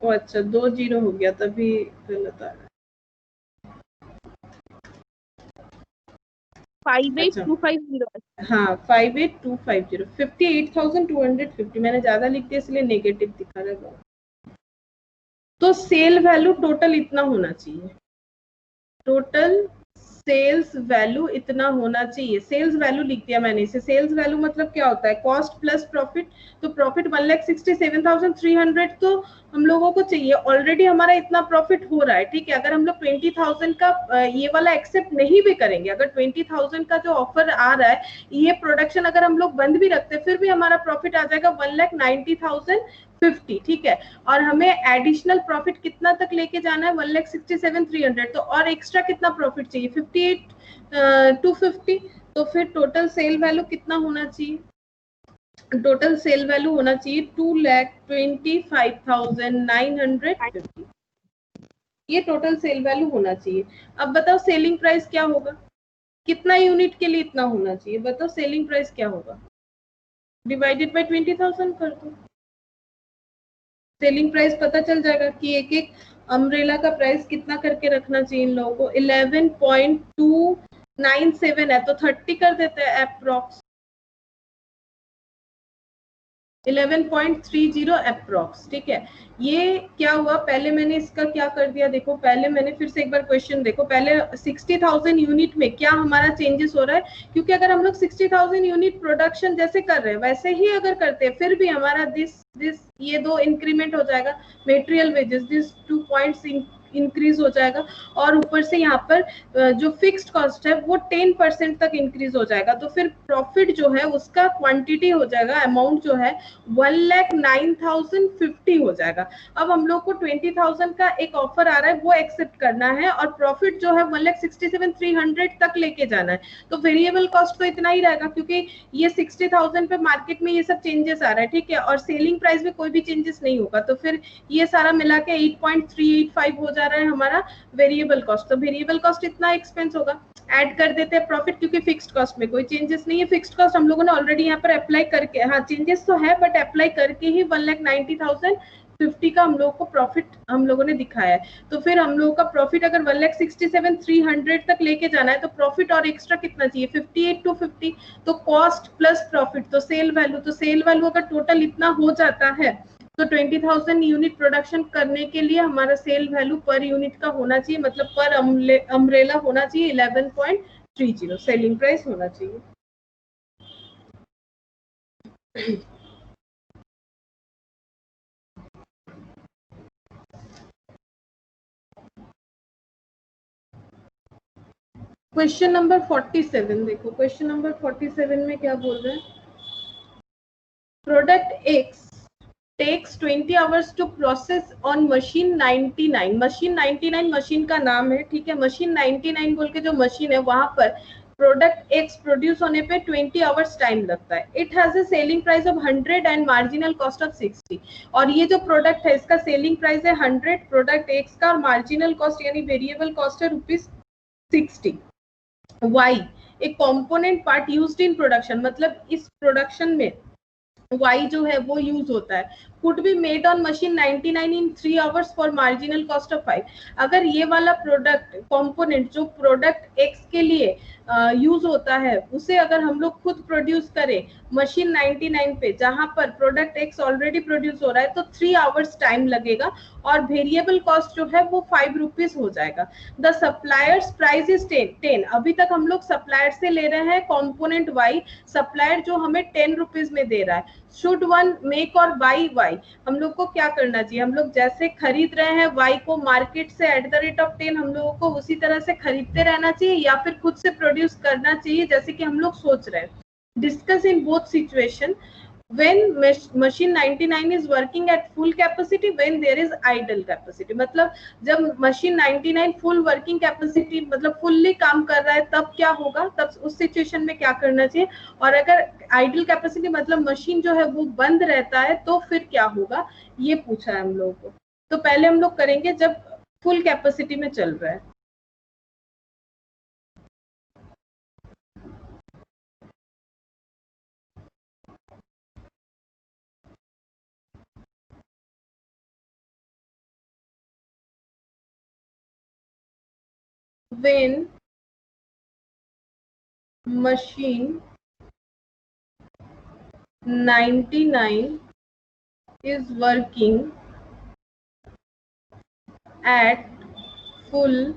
ओ अच्छा 2 जीरो हो गया तभी गलत आ रहा है। 58,250 हाँ 58,250, 58,250 मैंने ज्यादा लिख दिया इसलिए नेगेटिव दिखा रहा है। तो सेल वैल्यू टोटल इतना होना चाहिए, टोटल सेल्स वैल्यू इतना होना चाहिए। सेल्स वैल्यू लिख दिया मैंने इसे, सेल्स वैल्यू मतलब क्या होता है, कॉस्ट प्लस प्रॉफिट। तो प्रॉफिट 1,67,300 तो हम लोगों को चाहिए, ऑलरेडी हमारा इतना प्रॉफिट हो रहा है, ठीक है। अगर हम लोग 20,000 का ये वाला एक्सेप्ट नहीं भी करेंगे, अगर 20,000 का जो ऑफर आ रहा है ये प्रोडक्शन अगर हम लोग बंद भी रखते हैं फिर भी हमारा प्रॉफिट आ जाएगा 1,90,050, ठीक है। और हमें एडिशनल प्रॉफिट कितना तक लेके जाना है 1,67,300, तो और एक्स्ट्रा कितना प्रॉफिट चाहिए 58,250। तो फिर टोटल सेल वैल्यू कितना होना चाहिए, टोटल सेल वैल्यू होना चाहिए 2,25,950, ये टोटल सेल वैल्यू होना चाहिए। अब बताओ सेलिंग प्राइस क्या होगा, कितना यूनिट के लिए इतना होना चाहिए, बताओ सेलिंग प्राइस क्या होगा, डिवाइडेड बाय 20,000 कर दो, सेलिंग प्राइस पता चल जाएगा कि एक एक अम्ब्रेला का प्राइस कितना करके रखना चाहिए इन लोगों को। 11.297 है तो 30 कर देते हैं अप्रॉक्स, 11.30 अप्रॉक्स, ठीक है। ये क्या हुआ, पहले मैंने इसका क्या कर दिया, देखो पहले मैंने फिर से एक बार क्वेश्चन देखो, पहले 60,000 यूनिट में क्या हमारा चेंजेस हो रहा है, क्योंकि अगर हम लोग 60,000 यूनिट प्रोडक्शन जैसे कर रहे हैं वैसे ही अगर करते हैं फिर भी हमारा दिस ये दो इंक्रीमेंट हो जाएगा, material wages this 2 points increase हो जाएगा, और ऊपर से यहाँ पर जो फिक्स्ड कॉस्ट है वो 10% तक इंक्रीज हो जाएगा। तो फिर प्रॉफिट जो है उसका क्वांटिटी हो जाएगा, अमाउंट जो है 1,09,050 हो जाएगा। अब हम लोग को 20,000 का एक ऑफर आ रहा है, वो एक्सेप्ट करना है, और प्रॉफिट जो है 1,67,300 तक लेके जाना है। तो वेरिएबल कॉस्ट तो इतना ही रहेगा, क्योंकि ये 60,000 पे मार्केट में ये सब चेंजेस आ रहा है, ठीक है, और सेलिंग प्राइस में कोई भी चेंजेस नहीं होगा। तो फिर ये सारा मिला के 8.385 हो जा रहा है हमारा वेरिएबल कॉस्ट। तो वेरिएबल कॉस्ट इतना एक्सपेंस होगा, ऐड कर देते हैं प्रॉफिट, क्योंकि फिक्स्ड कॉस्ट में कोई चेंजेस नहीं है। फिक्स्ड कॉस्ट हम लोगों ने ऑलरेडी यहाँ पर अप्लाई करके, हाँ चेंजेस तो है बट अप्लाई करके ही 1,90,050 का हम लोगों को प्रॉफिट हम लोगों ने दिखाया है। तो फिर हम लोगों का प्रॉफिट अगर 1,67,300 तक लेके जाना है, तो प्रॉफिट और एक्स्ट्रा कितना चाहिए, 58,250। तो कॉस्ट प्लस प्रॉफिट, तो सेल वैल्यू अगर टोटल इतना हो जाता है, तो 20,000 यूनिट प्रोडक्शन करने के लिए हमारा सेल वैल्यू पर यूनिट का होना चाहिए, मतलब पर अम्ब्रेला होना चाहिए 11.30, सेलिंग प्राइस होना चाहिए। क्वेश्चन नंबर 47 देखो, क्वेश्चन नंबर 47 में क्या बोल रहे हैं, product x takes 20 hours to process on machine 99। Machine 99 machine का नाम है, ठीक है। मशीन 99 बोल के जो मशीन है वहां पर प्रोडक्ट एक्स प्रोड्यूस होने पे 20 आवर्स टाइम लगता है। It has a selling price of 100 and marginal cost of 60। और ये जो प्रोडक्ट है इसका सेलिंग प्राइस है 100 प्रोडक्ट एक्स का, और मार्जिनल कॉस्ट यानी वेरिएबल कॉस्ट है ₹60। वाई एक component part used in production, मतलब इस प्रोडक्शन में Y जो है वो यूज होता है। could be made on machine 99 in 3 hours for marginal cost of 5। अगर ये वाला प्रोडक्ट कंपोनेंट जो प्रोडक्ट X के लिए यूज होता है उसे अगर हम लोग खुद प्रोड्यूस करें मशीन 99 पे, जहां पर प्रोडक्ट X ऑलरेडी प्रोड्यूस हो रहा है, तो 3 आवर्स टाइम लगेगा, और वेरिएबल कॉस्ट जो है वो ₹5 हो जाएगा। The suppliers price is 10। अभी तक हम लोग सप्लायर से ले रहे हैं कंपोनेंट Y, सप्लायर जो हमें ₹10 में दे रहा है। शुड वन मेक और बाई वाई, हम लोग को क्या करना चाहिए, हम लोग जैसे खरीद रहे हैं वाई को मार्केट से @10 हम लोगों को उसी तरह से खरीदते रहना चाहिए, या फिर खुद से प्रोड्यूस करना चाहिए जैसे कि हम लोग सोच रहे हैं। Discuss in both situation when machine 99 is working at full capacity, when there is idle capacity। मतलब जब machine 99 full working capacity मतलब fully काम कर रहा है तब क्या होगा, तब उस सिचुएशन में क्या करना चाहिए, और अगर idle capacity मतलब मशीन जो है वो बंद रहता है तो फिर क्या होगा, ये पूछा है हम लोगों को। तो पहले हम लोग करेंगे जब फुल कैपेसिटी में चल रहा है। when machine 99 is working at full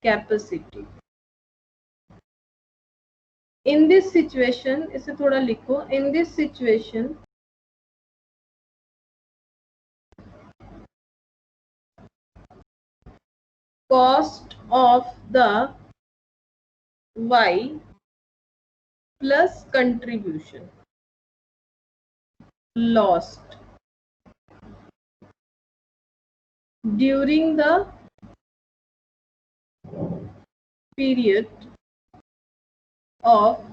capacity। in this situation, इसे थोड़ा लिखो, in this situation cost of the Y plus contribution lost during the period of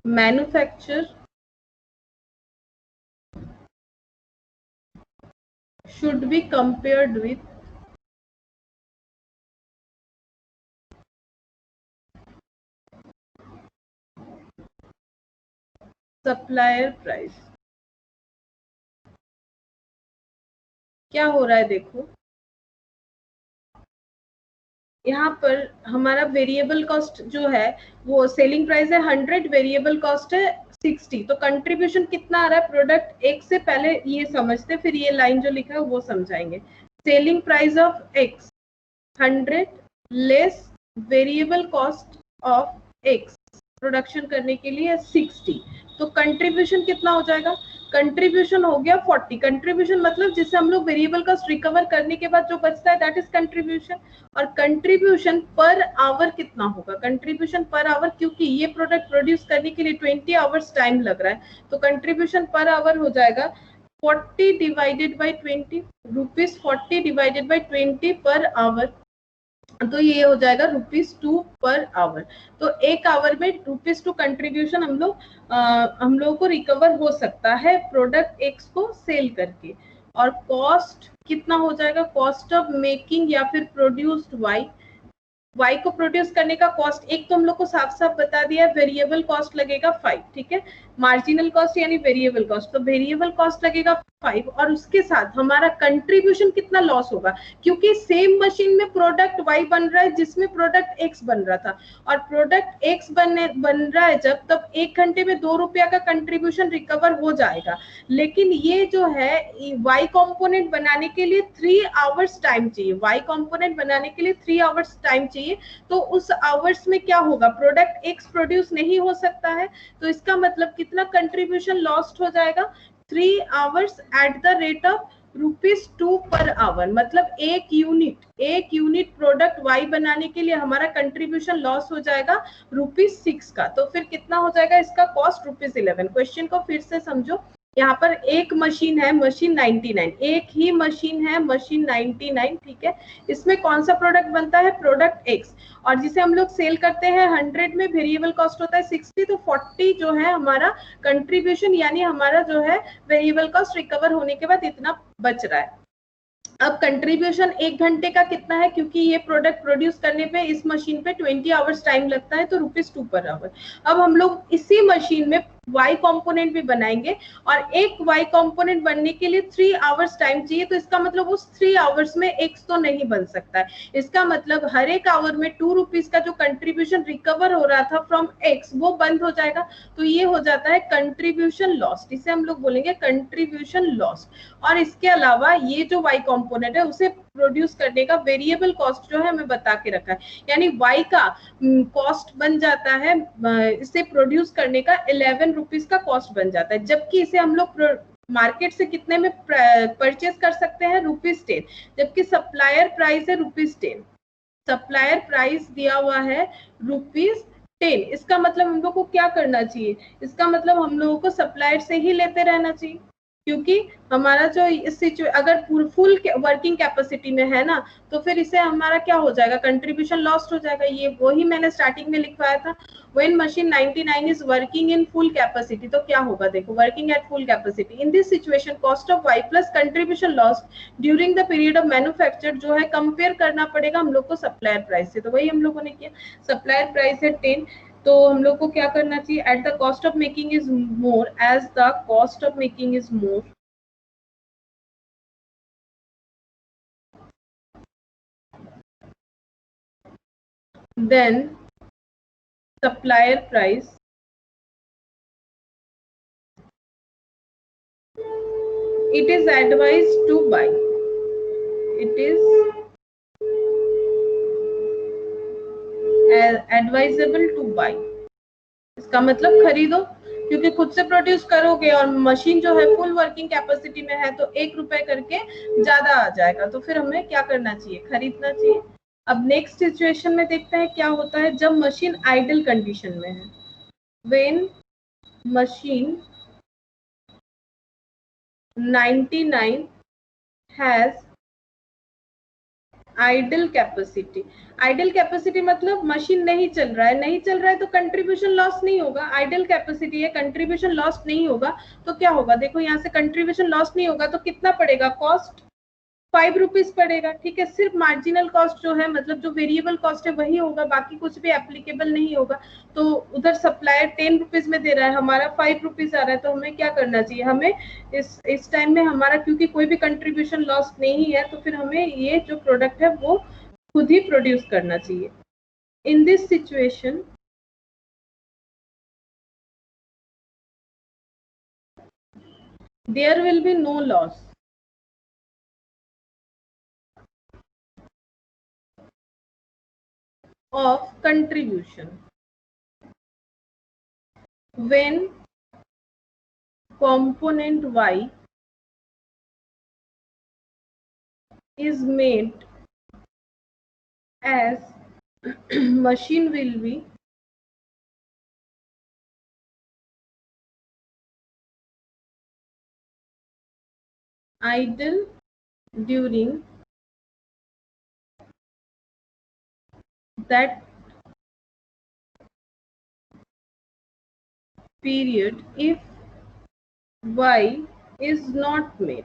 manufacture should be compared with supplier price. क्या हो रहा है देखो, यहाँ पर हमारा वेरिएबल कॉस्ट जो है वो सेलिंग प्राइस है 100, वेरिएबल कॉस्ट है 60। तो कंट्रीब्यूशन कितना आ रहा है प्रोडक्ट एक से, पहले ये समझते फिर ये लाइन जो लिखा है वो समझाएंगे। Selling price of x 100 less variable cost of x production करने के लिए 60, तो कंट्रीब्यूशन कितना हो जाएगा? कंट्रीब्यूशन हो गया 40। कंट्रीब्यूशन मतलब जिससे हम लोग वेरिएबल कॉस्ट रिकवर करने के बाद जो बचता है दैट इज कंट्रीब्यूशन। और कंट्रीब्यूशन पर आवर कितना होगा? कंट्रीब्यूशन पर आवर, क्योंकि ये प्रोडक्ट प्रोड्यूस करने के लिए 20 आवर्स टाइम लग रहा है, तो कंट्रीब्यूशन पर आवर हो जाएगा 40 divided by 20, ₹40 divided by 20 per hour, तो ये हो जाएगा ₹2 पर आवर। तो एक आवर में ₹2 कंट्रीब्यूशन हम लोगों को रिकवर हो सकता है प्रोडक्ट एक्स को सेल करके। और कॉस्ट कितना हो जाएगा? कॉस्ट ऑफ मेकिंग या फिर प्रोड्यूस्ड वाई को प्रोड्यूस करने का कॉस्ट, एक तो हम लोग को साफ साफ बता दिया है, वेरिएबल कॉस्ट लगेगा 5, ठीक है, मार्जिनल कॉस्ट यानी वेरिएबल कॉस्ट, तो वेरिएबल कॉस्ट लगेगा 5, और उसके साथ हमारा कंट्रीब्यूशन कितना लॉस होगा, क्योंकि सेम मशीन में प्रोडक्ट वाई बन रहा है जिसमें प्रोडक्ट एक्स बन रहा था, और प्रोडक्ट एक्स बन रहा है जब, तब 1 घंटे में ₹2 का कंट्रीब्यूशन रिकवर हो जाएगा। लेकिन ये जो है वाई कॉम्पोनेंट बनाने के लिए 3 आवर्स टाइम चाहिए, वाई कॉम्पोनेंट बनाने के लिए 3 आवर्स टाइम चाहिए, तो उस आवर्स में क्या होगा? प्रोडक्ट एक्स प्रोड्यूस नहीं हो सकता है, तो इसका मतलब कितना कंट्रीब्यूशन लॉस्ट हो जाएगा? 3 hours eight the rate of ₹2 per hour, मतलब एक यूनिट प्रोडक्ट वाई बनाने के लिए हमारा कंट्रीब्यूशन लॉस हो जाएगा ₹6 का। तो फिर कितना हो जाएगा इसका कॉस्ट? ₹11। क्वेश्चन को फिर से समझो, यहाँ पर एक मशीन है, मशीन 99, एक ही मशीन है, मशीन 99, ठीक है, इसमें कौन सा प्रोडक्ट बनता है? प्रोडक्ट एक्स, और जिसे हम लोग सेल करते हैं 100 में, वेरिएबल कॉस्ट होता है 60, तो 40 जो है हमारा कंट्रीब्यूशन, यानी हमारा जो है वेरिएबल कॉस्ट रिकवर होने के बाद इतना बच रहा है। अब कंट्रीब्यूशन 1 घंटे का कितना है? क्योंकि ये प्रोडक्ट प्रोड्यूस करने पे इस मशीन पे 20 आवर्स टाइम लगता है, तो ₹2 पर आवर। अब हम लोग इसी मशीन में वाई कंपोनेंट भी बनाएंगे, और एक वाई कंपोनेंट बनने के लिए 3 आवर्स टाइम चाहिए, तो इसका मतलब उस 3 आवर्स में एक्स तो नहीं बन सकता है। इसका मतलब हर एक आवर में ₹2 का जो कंट्रीब्यूशन रिकवर हो रहा था फ्रॉम एक्स, वो बंद हो जाएगा, तो ये हो जाता है कंट्रीब्यूशन लॉस्ट, इसे हम लोग बोलेंगे कंट्रीब्यूशन लॉस्ट। और इसके अलावा ये जो वाई कंपोनेंट है उसे प्रोड्यूस करने का वेरिएबल कॉस्ट जो है हमें बता के रखा है, यानी वाई का कॉस्ट बन जाता है, इसे प्रोड्यूस करने का ₹11 का कॉस्ट बन जाता है, जबकि इसे हम लोग मार्केट से कितने में परचेज कर सकते हैं? ₹10, जबकि सप्लायर प्राइस है ₹10, सप्लायर प्राइस दिया हुआ है ₹10। इसका मतलब हम लोग को क्या करना चाहिए? इसका मतलब हम लोगों को सप्लायर से ही लेते रहना चाहिए, क्योंकि हमारा जो इस अगर फुल वर्किंग कैपेसिटी में है ना, तो फिर इसे हमारा क्या हो जाएगा? कंट्रीब्यूशन लॉस्ट हो जाएगा। ये वही मैंने स्टार्टिंग में लिखवाया था, when machine 99 is working in full capacity, तो क्या होगा? देखो, working at full capacity, in this situation cost of Y plus contribution lost during the period of manufacture जो है कंपेयर करना पड़ेगा हम लोग को सप्लायर प्राइस से, तो वही हम लोगों ने किया। सप्लायर प्राइस है 10, तो हम लोग को क्या करना चाहिए? At the cost of making is more, as the cost of making is more, then supplier price it is advised to buy, it is advisable to buy, इसका मतलब खरीदो, क्योंकि खुद से प्रोड्यूस करोगे और मशीन जो है फुल वर्किंग कैपेसिटी में है, तो ₹1 करके ज्यादा आ जाएगा, तो फिर हमें क्या करना चाहिए? खरीदना चाहिए। अब नेक्स्ट सिचुएशन में देखते हैं क्या होता है जब मशीन आइडल कंडीशन में है। When machine 99 has idle capacity. Idle capacity मतलब मशीन नहीं चल रहा है, नहीं चल रहा है तो कंट्रीब्यूशन लॉस नहीं होगा। आइडल कैपेसिटी है, कंट्रीब्यूशन लॉस नहीं होगा, तो क्या होगा? देखो यहाँ से कंट्रीब्यूशन लॉस नहीं होगा तो कितना पड़ेगा? कॉस्ट ₹5 पड़ेगा, ठीक है। सिर्फ मार्जिनल कॉस्ट जो है, मतलब जो वेरिएबल कॉस्ट है वही होगा, बाकी कुछ भी एप्लीकेबल नहीं होगा। तो उधर सप्लायर ₹10 में दे रहा है, हमारा ₹5 आ रहा है, तो हमें क्या करना चाहिए? हमें इस टाइम में हमारा क्योंकि कोई भी कंट्रीब्यूशन लॉस नहीं है, तो फिर हमें ये जो प्रोडक्ट है वो खुद ही प्रोड्यूस करना चाहिए। In this situation there will be no loss of contribution, when component Y is made as machine will be idle during that period if Y is not made.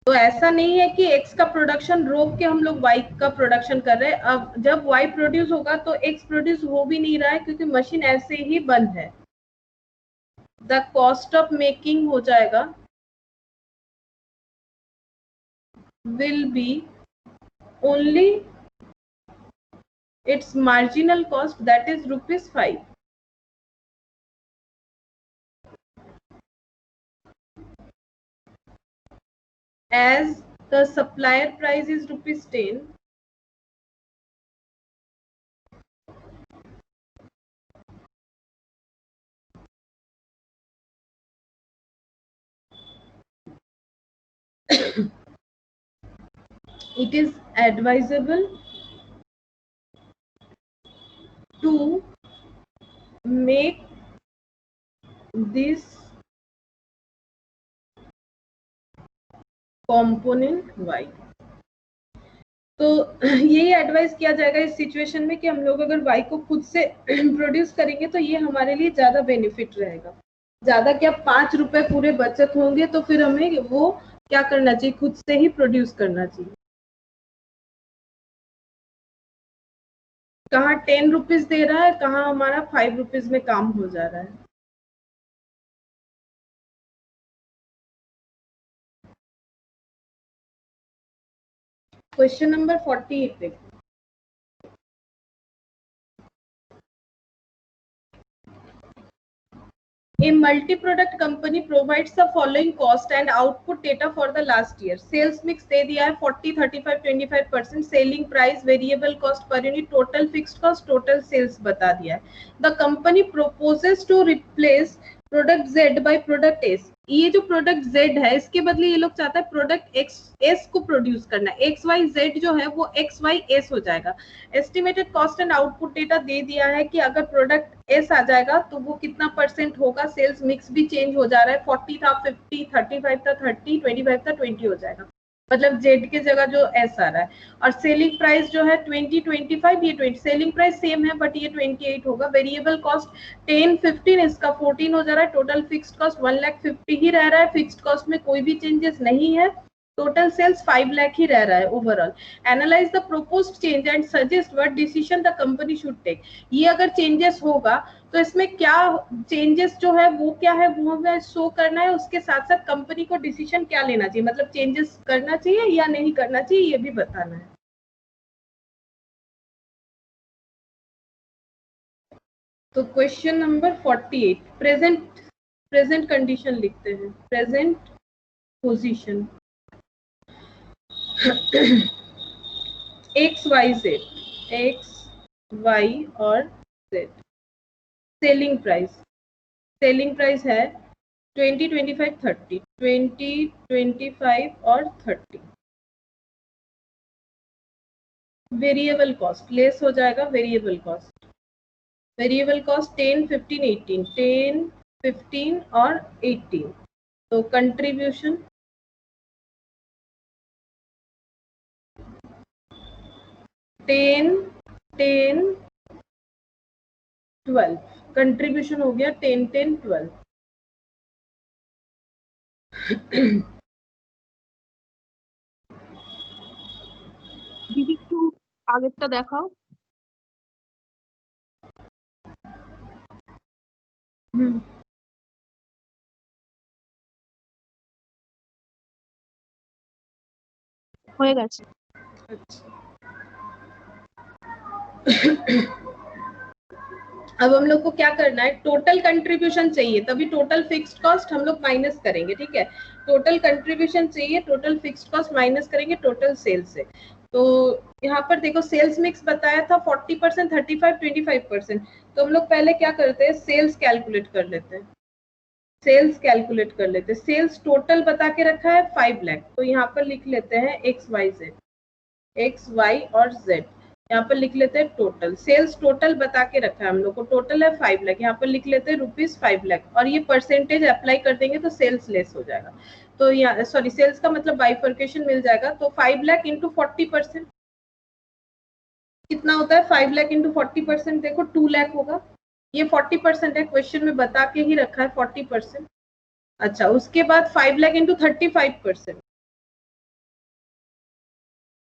तो ऐसा नहीं है कि X का प्रोडक्शन रोक के हम लोग Y का प्रोडक्शन कर रहे हैं. अब जब Y प्रोड्यूस होगा तो X प्रोड्यूस हो भी नहीं रहा है क्योंकि मशीन ऐसे ही बंद है. द कॉस्ट ऑफ मेकिंग हो जाएगा will be only its marginal cost, that is ₹5. As the supplier price is ₹10, it is advisable to make this component Y. तो यही एडवाइस किया जाएगा इस सिचुएशन में कि हम लोग अगर Y को खुद से प्रोड्यूस करेंगे तो ये हमारे लिए ज्यादा बेनिफिट रहेगा. ज्यादा क्या, 5 रुपए पूरे बचत होंगे. तो फिर हमें वो क्या करना चाहिए, खुद से ही प्रोड्यूस करना चाहिए. कहाँ 10 रुपीज दे रहा है, कहाँ हमारा 5 रुपीज में काम हो जा रहा है. क्वेश्चन नंबर 48 देखो. A multi-product company provides the following cost and output data for the last year. Sales mix दे दिया है 40, 35, 25%. Selling price, variable cost per unit, total fixed cost, total sales बता दिया है. The company proposes to replace product Z by product S. ये जो product Z है इसके बदले ये लोग चाहता है प्रोडक्ट S को प्रोड्यूस करना है. XYZ जो है वो XYS हो जाएगा. Estimated cost and output data दे दिया है कि अगर प्रोडक्ट S आ जाएगा तो वो कितना परसेंट होगा. सेल्स मिक्स भी चेंज हो जा रहा है. 40 था 50, 35 था 30, 25 था 20 हो जाएगा. मतलब Z की जगह जो S आ रहा है. और सेलिंग प्राइस जो है 20, 25, ये 20. सेलिंग प्राइस सेम है बट ये 28 होगा. वेरिएबल कॉस्ट 10, 15, इसका 14 हो जा रहा है. टोटल फिक्स्ड कॉस्ट 1,50,000 ही रह रहा है. फिक्स्ड कॉस्ट में कोई भी चेंजेस नहीं है. टोटल सेल्स 5 लाख ही रह रहा है overall. Analyse the proposed change and suggest what decision the company should take. ये अगर चेंजेस होगा तो इसमें क्या चेंजेस जो है वो क्या है वो हमें शो करना है. उसके साथ साथ कंपनी को डिसीजन क्या लेना चाहिए, मतलब चेंजेस करना चाहिए या नहीं करना चाहिए ये भी बताना है. तो क्वेश्चन नंबर 48, प्रेजेंट कंडीशन लिखते हैं. Present position X, Y, Z, X, Y और Z. सेलिंग प्राइस है 20, 25, 30, 20, 25 और 30. वेरिएबल कॉस्ट लेस हो जाएगा. वेरिएबल कॉस्ट 10, 15, 18, 10, 15 और 18. तो कंट्रीब्यूशन 10, 10, 12. कंट्रीब्यूशन हो गया 10, 10, 12. दीदी একটু আগেরটা দেখাও. হয়ে গেছে. अब हम लोग को क्या करना है, टोटल कंट्रीब्यूशन चाहिए. तभी टोटल फिक्स्ड कॉस्ट हम लोग माइनस करेंगे. ठीक है, टोटल कंट्रीब्यूशन चाहिए, टोटल फिक्स्ड कॉस्ट माइनस करेंगे टोटल सेल से. तो यहाँ पर देखो सेल्स मिक्स बताया था 40%, 35, 25%। तो हम लोग पहले क्या करते हैं, सेल्स कैलकुलेट कर लेते हैं। सेल्स कैलकुलेट कर लेते हैं। सेल्स टोटल बता के रखा है 5 लाख, तो यहाँ पर लिख लेते हैं X Y Z, X Y और जेड। यहाँ पर लिख लेते हैं टोटल। सेल्स टोटल बता के रखा है हम लोग को, टोटल है 5 लाख। यहाँ पर लिख लेते हैं ₹5 लाख, और ये परसेंटेज अप्लाई कर देंगे तो सेल्स लेस हो जाएगा। तो यहाँ सॉरी, सेल्स का मतलब बाइफर्केशन मिल जाएगा। तो 5 लाख इंटू 40% कितना होता है? 5 लाख इंटू 40% देखो 2 लाख होगा। ये 40% है, क्वेश्चन में बता के ही रखा है 40%। अच्छा, उसके बाद 5 लाख इंटू 35%,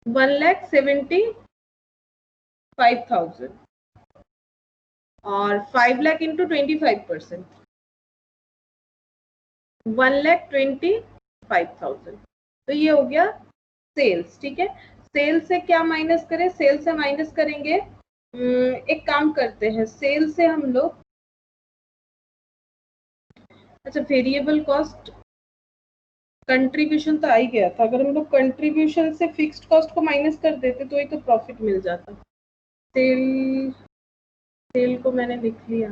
1,75,000, और 5 लाख इंटू 25%, 1,25,000। तो ये हो गया सेल्स। ठीक है, सेल्स से क्या माइनस करें? सेल्स से माइनस करेंगे, एक काम करते हैं, सेल से हम लोग, अच्छा वेरिएबल कॉस्ट कंट्रीब्यूशन तो आ ही गया था। अगर हम लोग कंट्रीब्यूशन से फिक्स्ड कॉस्ट को माइनस कर देते तो एक तो प्रॉफिट मिल जाता। सेल, सेल को मैंने लिख लिया,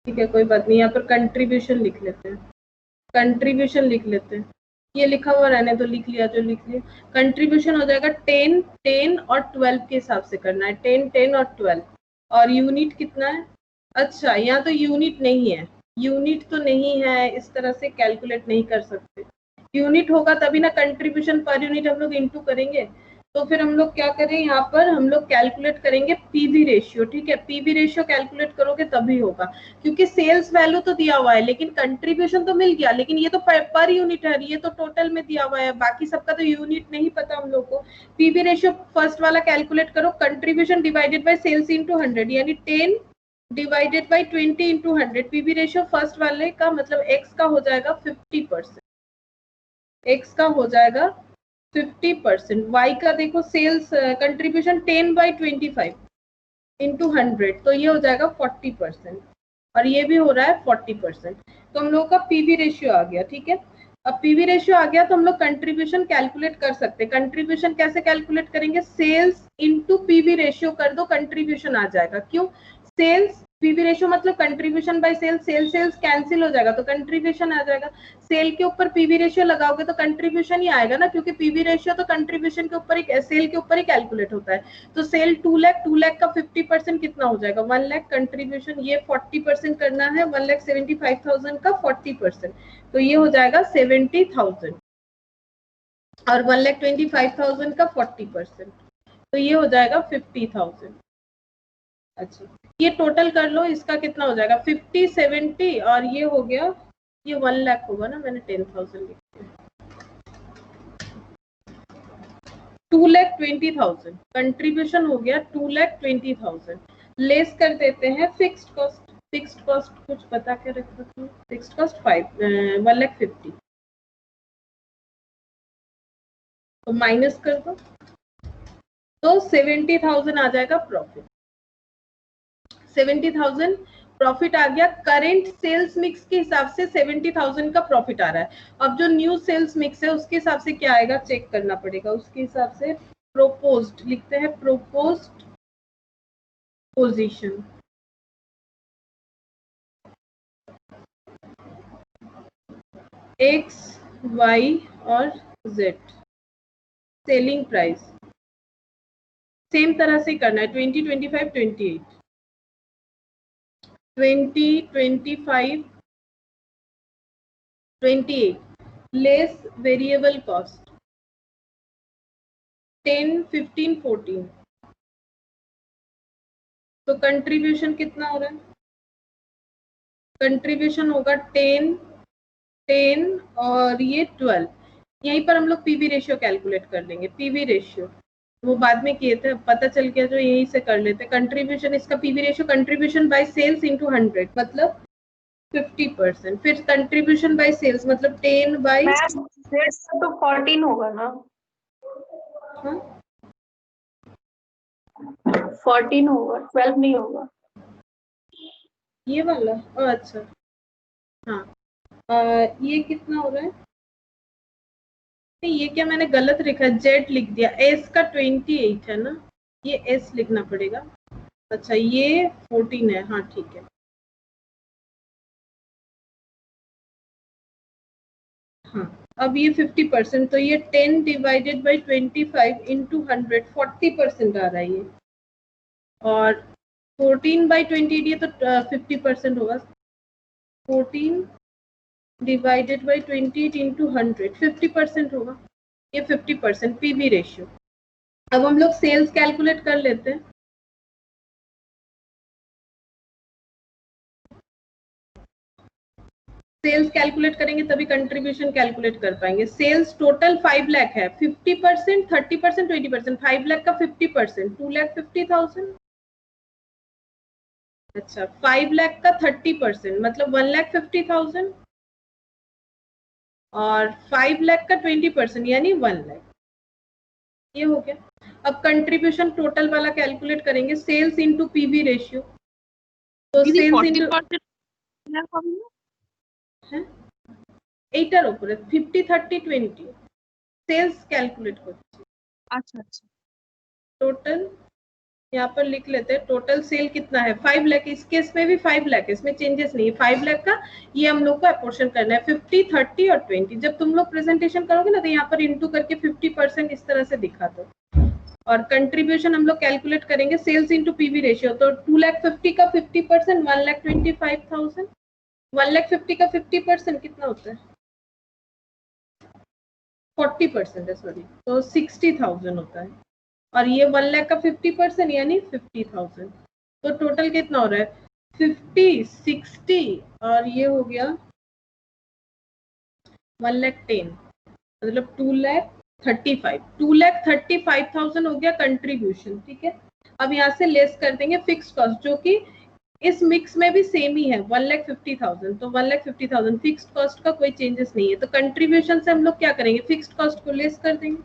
ठीक है कोई बात नहीं। यहाँ पर कंट्रीब्यूशन लिख लेते हैं, कंट्रीब्यूशन लिख लेते हैं। ये लिखा हुआ रहने तो, लिख लिया जो लिख लिया। कंट्रीब्यूशन हो जाएगा 10, 10 और 12 के हिसाब से करना है, 10, 10 और 12। और यूनिट कितना है? अच्छा, यहाँ तो यूनिट नहीं है, यूनिट तो नहीं है, इस तरह से कैलकुलेट नहीं कर सकते। यूनिट होगा तभी ना कंट्रीब्यूशन पर यूनिट हम लोग इंटू करेंगे। तो फिर हम लोग क्या करें, यहाँ पर हम लोग कैलकुलेट करेंगे पीवी रेशियो। ठीक है, पीवी रेशियो कैलकुलेट करोगे तभी होगा, क्योंकि सेल्स वैल्यू तो दिया हुआ है लेकिन कंट्रीब्यूशन तो मिल गया, लेकिन ये तो पर यूनिट है, ये तो टोटल में दिया हुआ है, बाकी सबका तो यूनिट नहीं पता हम लोग को। पीवी रेशियो फर्स्ट वाला कैलकुलेट करो, contribution divided by sales into 100, यानी 10 divided by 20 into 100। PV ratio first वाले का मतलब एक्स का हो जाएगा 50%, एक्स का हो जाएगा 50%। वाई का देखो, सेल्स कंट्रीब्यूशन 10/25 इंटू 100, तो ये हो जाएगा 40%, और ये भी हो रहा है 40%। तो हम लोग का पीवी रेशियो आ गया। ठीक है, अब पीवी रेशियो आ गया तो हम लोग कंट्रीब्यूशन कैलकुलेट कर सकते हैं। कंट्रीब्यूशन कैसे कैलकुलेट करेंगे? सेल्स इंटू पीवी रेशियो कर दो, कंट्रीब्यूशन आ जाएगा। क्यों? सेल्स पीवी रेशियो मतलब contribution by sales, sales cancel हो जाएगा तो कंट्रीब्यूशन आ जाएगा। सेल के ऊपर पीवी रेशियो लगाओगे तो कंट्रीब्यूशन ही आएगा ना, क्योंकि पीवी रेशियो तो कंट्रीब्यूशन के ऊपर ही, सेल के ऊपर ही कैलकुलेट होता है। तो सेल 2 लाख, 2 लाख का 50% कितना हो जाएगा? 1 लाख। कंट्रीब्यूशन ये 40% करना है, 1,75,000 का 40%, तो ये हो जाएगा 70,000, और 1,25,000 का 40%, तो ये हो जाएगा 50,000। अच्छा, ये टोटल कर लो, इसका कितना हो जाएगा? 50, 70, और ये हो गया, ये 1 लाख होगा ना, मैंने 10,000 लिख दिया। 2,20,000 कंट्रीब्यूशन हो गया, 2,20,000 लेस कर देते हैं फिक्स्ड कॉस्ट। फिक्स्ड कॉस्ट कुछ बता के रख सकते हैं, फिक्स्ड कॉस्ट 1,50,000, तो माइनस कर दो, तो 70,000 आ जाएगा प्रॉफिट। 70,000 प्रॉफिट आ गया। करेंट सेल्स मिक्स के हिसाब से 70,000 का प्रॉफिट आ रहा है। अब जो न्यू सेल्स मिक्स है उसके हिसाब से क्या आएगा चेक करना पड़ेगा। उसके हिसाब से प्रोपोज्ड लिखते हैं, प्रोपोज्ड पोजीशन, एक्स, वाई और जेड। सेलिंग प्राइस सेम तरह से करना है, 20, 25, 28, 20, 25, 28 लेस वेरिएबल कॉस्ट 10, 15, 14। तो कंट्रीब्यूशन कितना हो रहा है? कंट्रीब्यूशन होगा 10, 10 और ये 12। यहीं पर हम लोग पीवी रेशियो कैलकुलेट कर लेंगे। पीवी रेशियो वो बाद में किए थे, पता चल गया जो यहीं से कर लेते। कंट्रीब्यूशन, इसका PV ratio contribution by sales into 100 मतलब 50%। फिर कंट्रीब्यूशन बाय सेल्स मतलब 10 बाय, तो 14 होगा ना? हाँ 14 होगा, 12 नहीं होगा। ये वाला, अच्छा हाँ, ये कितना हो रहा है? नहीं, ये क्या मैंने गलत लिखा, जेड लिख दिया, एस का 28 है ना, ये एस लिखना पड़ेगा। अच्छा ये 14 है, हाँ ठीक है। हाँ अब ये 50%, तो ये 10 डिवाइडेड बाई 25 इंटू 100 40% आ रहा है ये, और 14 बाई 28 ये तो 50% होगा। 14 डिवाइडेड बाई 28 इंटू 100 50% होगा, ये 50% पीवी रेशियो। अब हम लोग सेल्स कैलकुलेट कर लेते हैं। सेल्स कैलकुलेट करेंगे तभी कंट्रीब्यूशन कैलकुलेट कर पाएंगे। सेल्स टोटल 5 लाख है, 50%, 30%, 20%। 5 लाख का 50% 2,50,000। अच्छा 5 लाख का 30% मतलब 1,50,000, और 5 लाख का 20% यानी 1 लाख। ये हो गया। अब कंट्रीब्यूशन टोटल वाला कैलकुलेट करेंगे, सेल्स इंटू पीवी रेशियो। तो सेल्स इंटू 8 উপরে 50 30 20 सेल्स कैलकुलेट करते। अच्छा अच्छा टोटल यहाँ पर लिख लेते हैं, टोटल सेल कितना है 5 लाख, इस केस में भी 5 लाख है, इसमें चेंजेस नहीं है। 5 लाख का ये हम लोग को अपोर्शन करना है 50 30 और 20। जब तुम लोग प्रेजेंटेशन करोगे ना तो यहाँ पर इंटू करके 50% इस तरह से दिखा दो। और कंट्रीब्यूशन हम लोग कैलकुलेट करेंगे सेल्स इंटू पीवी रेशियो। तो 2,50,000 का 50% 1,25,000, 1,50,000 का 50% कितना होता है 40% है, सॉरी, तो 60,000 होता है। और ये 1 लाख का 50% यानी 50,000। तो टोटल कितना हो रहा है 50 60 और ये हो गया 1,10,000, मतलब 2,35,000। 2,35,000 हो गया कंट्रीब्यूशन, ठीक है। अब यहाँ से लेस कर देंगे फिक्स कॉस्ट, जो कि इस मिक्स में भी सेम ही है 1,50,000। तो 1,50,000 फिक्स कॉस्ट का कोई चेंजेस नहीं है। तो कंट्रीब्यूशन से हम लोग क्या करेंगे, फिक्स्ड कॉस्ट को लेस कर देंगे।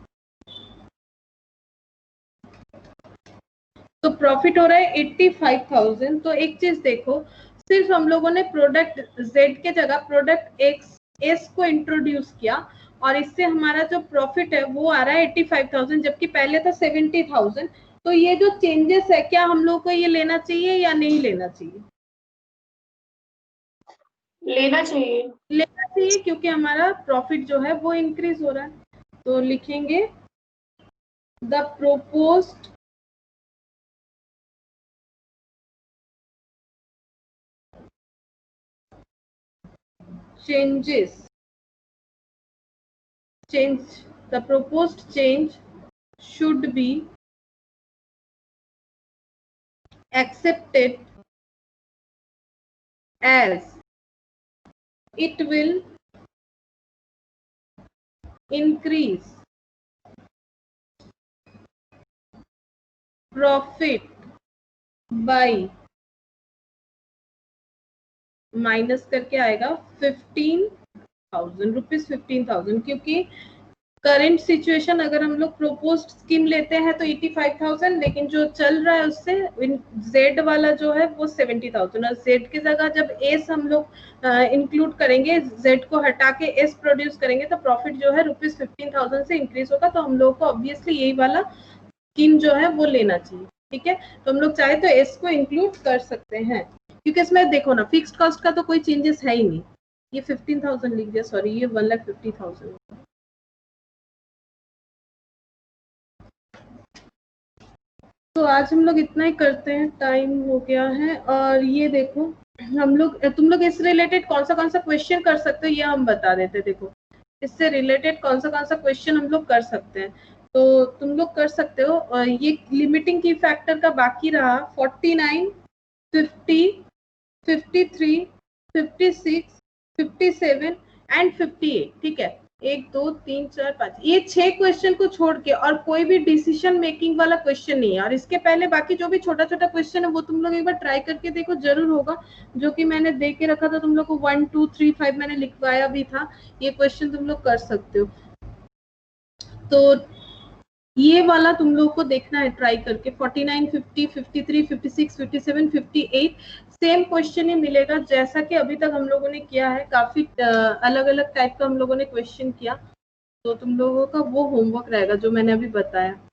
तो प्रॉफिट हो रहा है 85,000। तो एक चीज देखो, सिर्फ हम लोगों ने प्रोडक्ट जेड के जगह प्रोडक्ट एक्स एस को इंट्रोड्यूस किया, और इससे हमारा जो प्रॉफिट है वो आ रहा है 85,000, जबकि पहले था 70,000। तो ये जो चेंजेस है, क्या हम लोग को ये लेना चाहिए या नहीं लेना चाहिए? लेना चाहिए। लेना चाहिए, क्योंकि हमारा प्रॉफिट जो है वो इंक्रीज हो रहा है। तो लिखेंगे the proposed the proposed change should be accepted as it will increase profit by minus करके आएगा 15,000 रुपीज, 15,000। क्योंकि करंट सिचुएशन अगर हम लोग प्रोपोज्ड स्कीम लेते हैं तो 85,000, लेकिन जो चल रहा है उससे जेड वाला जो है वो 70,000, और जेड की जगह जब एस हम लोग इंक्लूड करेंगे, जेड को हटा के एस प्रोड्यूस करेंगे, तो प्रॉफिट जो है ₹15,000 से इंक्रीज होगा। तो हम लोग को ऑब्वियसली यही वाला स्कीम जो है वो लेना चाहिए, ठीक है। तो हम लोग चाहे तो एस को इंक्लूड कर सकते हैं, क्योंकि इसमें देखो ना फिक्स्ड कॉस्ट का तो कोई चेंजेस है ही नहीं। ये 15,000 लिख दिया, सॉरी ये 1,50,000। तो आज हम लोग इतना ही करते हैं, टाइम हो गया है। और ये देखो हम लोग, तुम लोग इस रिलेटेड कौन सा क्वेश्चन कर सकते हो ये हम बता देते। देखो इससे रिलेटेड कौन सा क्वेश्चन हम लोग कर सकते हैं, तो तुम लोग कर सकते हो। ये लिमिटिंग की फैक्टर का बाकी रहा 49 50 53 56 57 एंड 58, ठीक है। 1 2 3 4 5 ये 6 क्वेश्चन को छोड़ के और कोई भी डिसीजन मेकिंग वाला क्वेश्चन नहीं है। और इसके पहले बाकी जो भी छोटा छोटा क्वेश्चन है वो तुम लोग एक बार ट्राई करके देखो, जरूर होगा। जो कि मैंने दे के रखा था तुम लोग को 1 2 3 5 मैंने लिखवाया भी था, ये क्वेश्चन तुम लोग कर सकते हो। तो ये वाला तुम लोग को देखना है ट्राई करके, 49 50 53 56 57 58 सेम क्वेश्चन ही मिलेगा जैसा कि अभी तक हम लोगों ने किया है। काफी अलग अलग टाइप का हम लोगों ने क्वेश्चन किया। तो तुम लोगों का वो होमवर्क रहेगा जो मैंने अभी बताया।